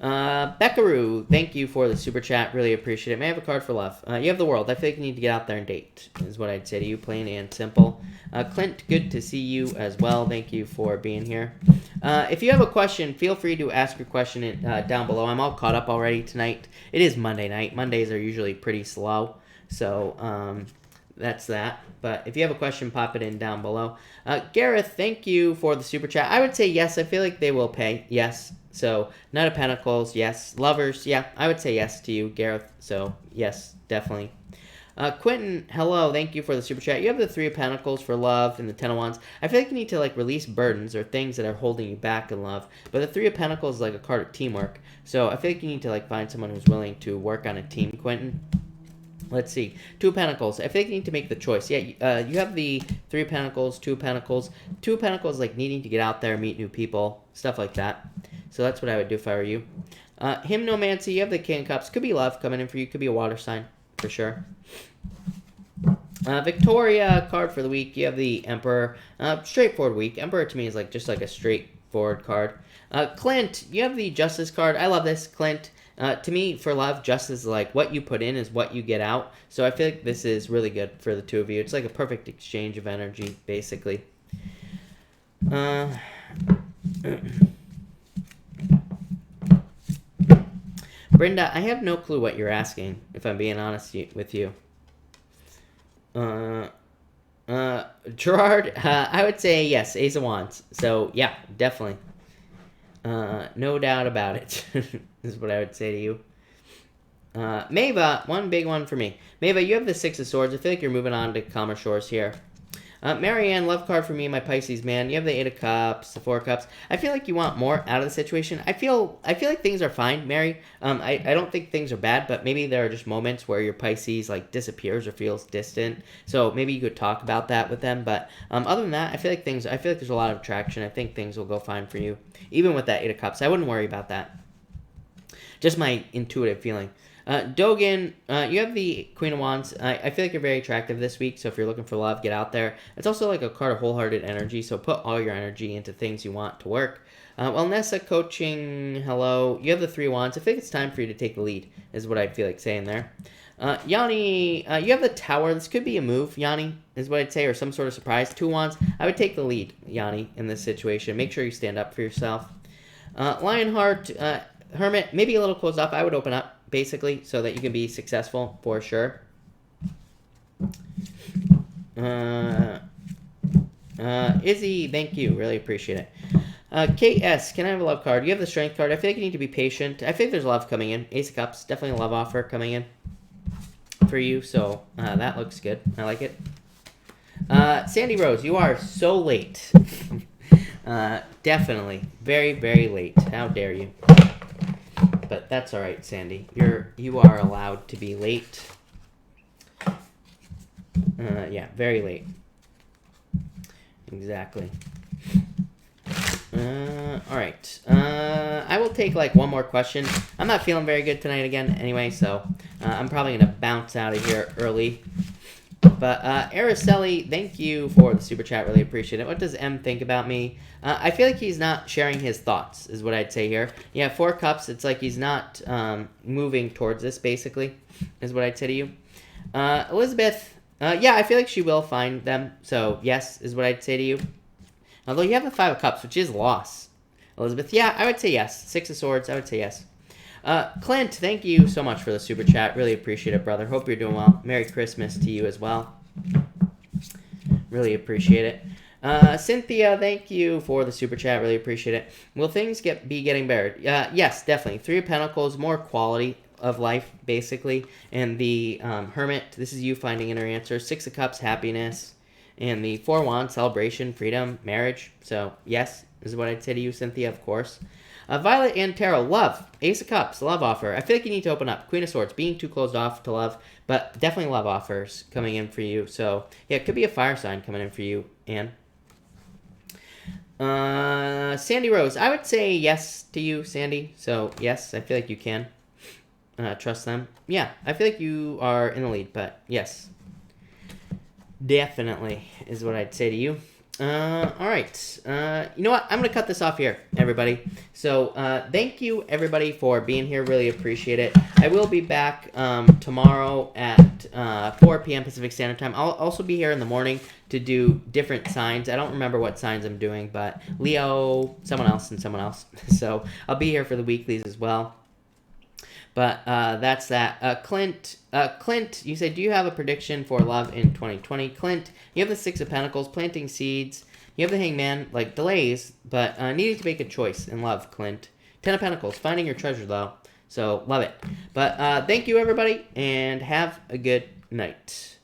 Beckaroo, thank you for the Super Chat. Really appreciate it. May I have a card for love? You have the World. I feel like you need to get out there and date, is what I'd say to you, plain and simple. Clint, good to see you as well. Thank you for being here. If you have a question, feel free to ask your question down below. I'm all caught up already tonight. It is Monday night. Mondays are usually pretty slow. So, that's that. But if you have a question, pop it in down below. Gareth, thank you for the Super Chat. I would say yes. I feel like they will pay. Yes. So, Knight of Pentacles, yes. Lovers, yeah. I would say yes to you, Gareth. So, yes, definitely. Quentin, hello. Thank you for the Super Chat. You have the 3 of Pentacles for love and the 10 of Wands. I feel like you need to like release burdens or things that are holding you back in love. But the 3 of Pentacles is like a card of teamwork. So, I feel like you need to like find someone who's willing to work on a team, Quentin. Let's see. 2 of Pentacles. I feel like you need to make the choice. Yeah, you have the 3 of Pentacles, 2 of Pentacles. 2 of Pentacles, like needing to get out there, meet new people, stuff like that. So that's what I would do if I were you. Hymnomancy, you have the King of Cups. Could be love coming in for you. Could be a water sign, for sure. Victoria, card for the week. You have the Emperor. Straightforward week. Emperor to me is like just like a straightforward card. Clint, you have the Justice card. I love this, Clint. To me, for love, justice is like what you put in is what you get out. So I feel like this is really good for the two of you. It's like a perfect exchange of energy, basically. Brenda, I have no clue what you're asking, if I'm being honest with you. Gerard, I would say yes, Ace of Wands. So, yeah, definitely. No doubt about it, is what I would say to you. Mava, one big one for me. Mava, you have the 6 of Swords. I feel like you're moving on to calmer shores here. Marianne, love card for me, my Pisces man. You have the Eight of Cups, the Four of Cups. I feel like you want more out of the situation. I feel like things are fine, Mary. I don't think things are bad, but maybe there are just moments where your Pisces like disappears or feels distant. So maybe you could talk about that with them. But other than that, I feel like there's a lot of attraction. I think things will go fine for you, even with that Eight of Cups. I wouldn't worry about that. Just my intuitive feeling. Dogen, you have the Queen of Wands. I feel like you're very attractive this week, so if you're looking for love, get out there. It's also like a card of wholehearted energy, so put all your energy into things you want to work. Nessa coaching, hello. You have the Three of Wands. I think it's time for you to take the lead, is what I feel like saying there. Yanni, you have the Tower. This could be a move, Yanni, is what I'd say, or some sort of surprise. Two Wands. I would take the lead, Yanni, in this situation. Make sure you stand up for yourself. Lionheart, Hermit, maybe a little closed off. I would open up, basically, so that you can be successful for sure. Izzy, thank you. Really appreciate it. KS, can I have a love card? You have the Strength card. I feel like you need to be patient. I think there's love coming in. Ace of Cups, definitely a love offer coming in for you, so that looks good. I like it. Sandy Rose, you are so late. Definitely. Very, very late. How dare you? But that's all right, Sandy. You are allowed to be late. Yeah, very late. Exactly. All right. I will take like one more question. I'm not feeling very good tonight again anyway, so I'm probably going to bounce out of here early. But Araceli, thank you for the super chat. Really appreciate it. What does M think about me? I feel like he's not sharing his thoughts, is what I'd say here. Yeah, Four Cups. It's like he's not moving towards this, basically, is what I'd say to you. Elizabeth, yeah, I feel like she will find them. So, yes, is what I'd say to you. Although you have the Five of Cups, which is loss. Elizabeth, yeah, I would say yes. Six of Swords, I would say yes. Clint, thank you so much for the super chat. Really appreciate it, brother. Hope you're doing well. Merry Christmas to you as well. Really appreciate it. Cynthia, thank you for the super chat. Really appreciate it. Will things be getting better? Yes, definitely. Three of Pentacles, more quality of life, basically. And the Hermit, this is you finding inner answers. Six of Cups, happiness. And the Four of Wands, celebration, freedom, marriage. So, yes, is what I'd say to you, Cynthia, of course. Violet and Tarot, love. Ace of Cups, love offer. I feel like you need to open up. Queen of Swords, being too closed off to love, but definitely love offers coming in for you. So, yeah, it could be a fire sign coming in for you, Anne. Sandy Rose, I would say yes to you, Sandy. So, yes, I feel like you can trust them. Yeah, I feel like you are in the lead, but yes. Definitely is what I'd say to you. All right. You know what? I'm going to cut this off here, everybody. So thank you, everybody, for being here. Really appreciate it. I will be back tomorrow at 4 p.m. Pacific Standard Time. I'll also be here in the morning to do different signs. I don't remember what signs I'm doing, but Leo, someone else, and someone else. So I'll be here for the weeklies as well. But that's that. Clint, you say, do you have a prediction for love in 2020? Clint, you have the Six of Pentacles, planting seeds. You have the Hangman, like delays, but needing to make a choice in love, Clint. Ten of Pentacles, finding your treasure, though. So, love it. But thank you, everybody, and have a good night.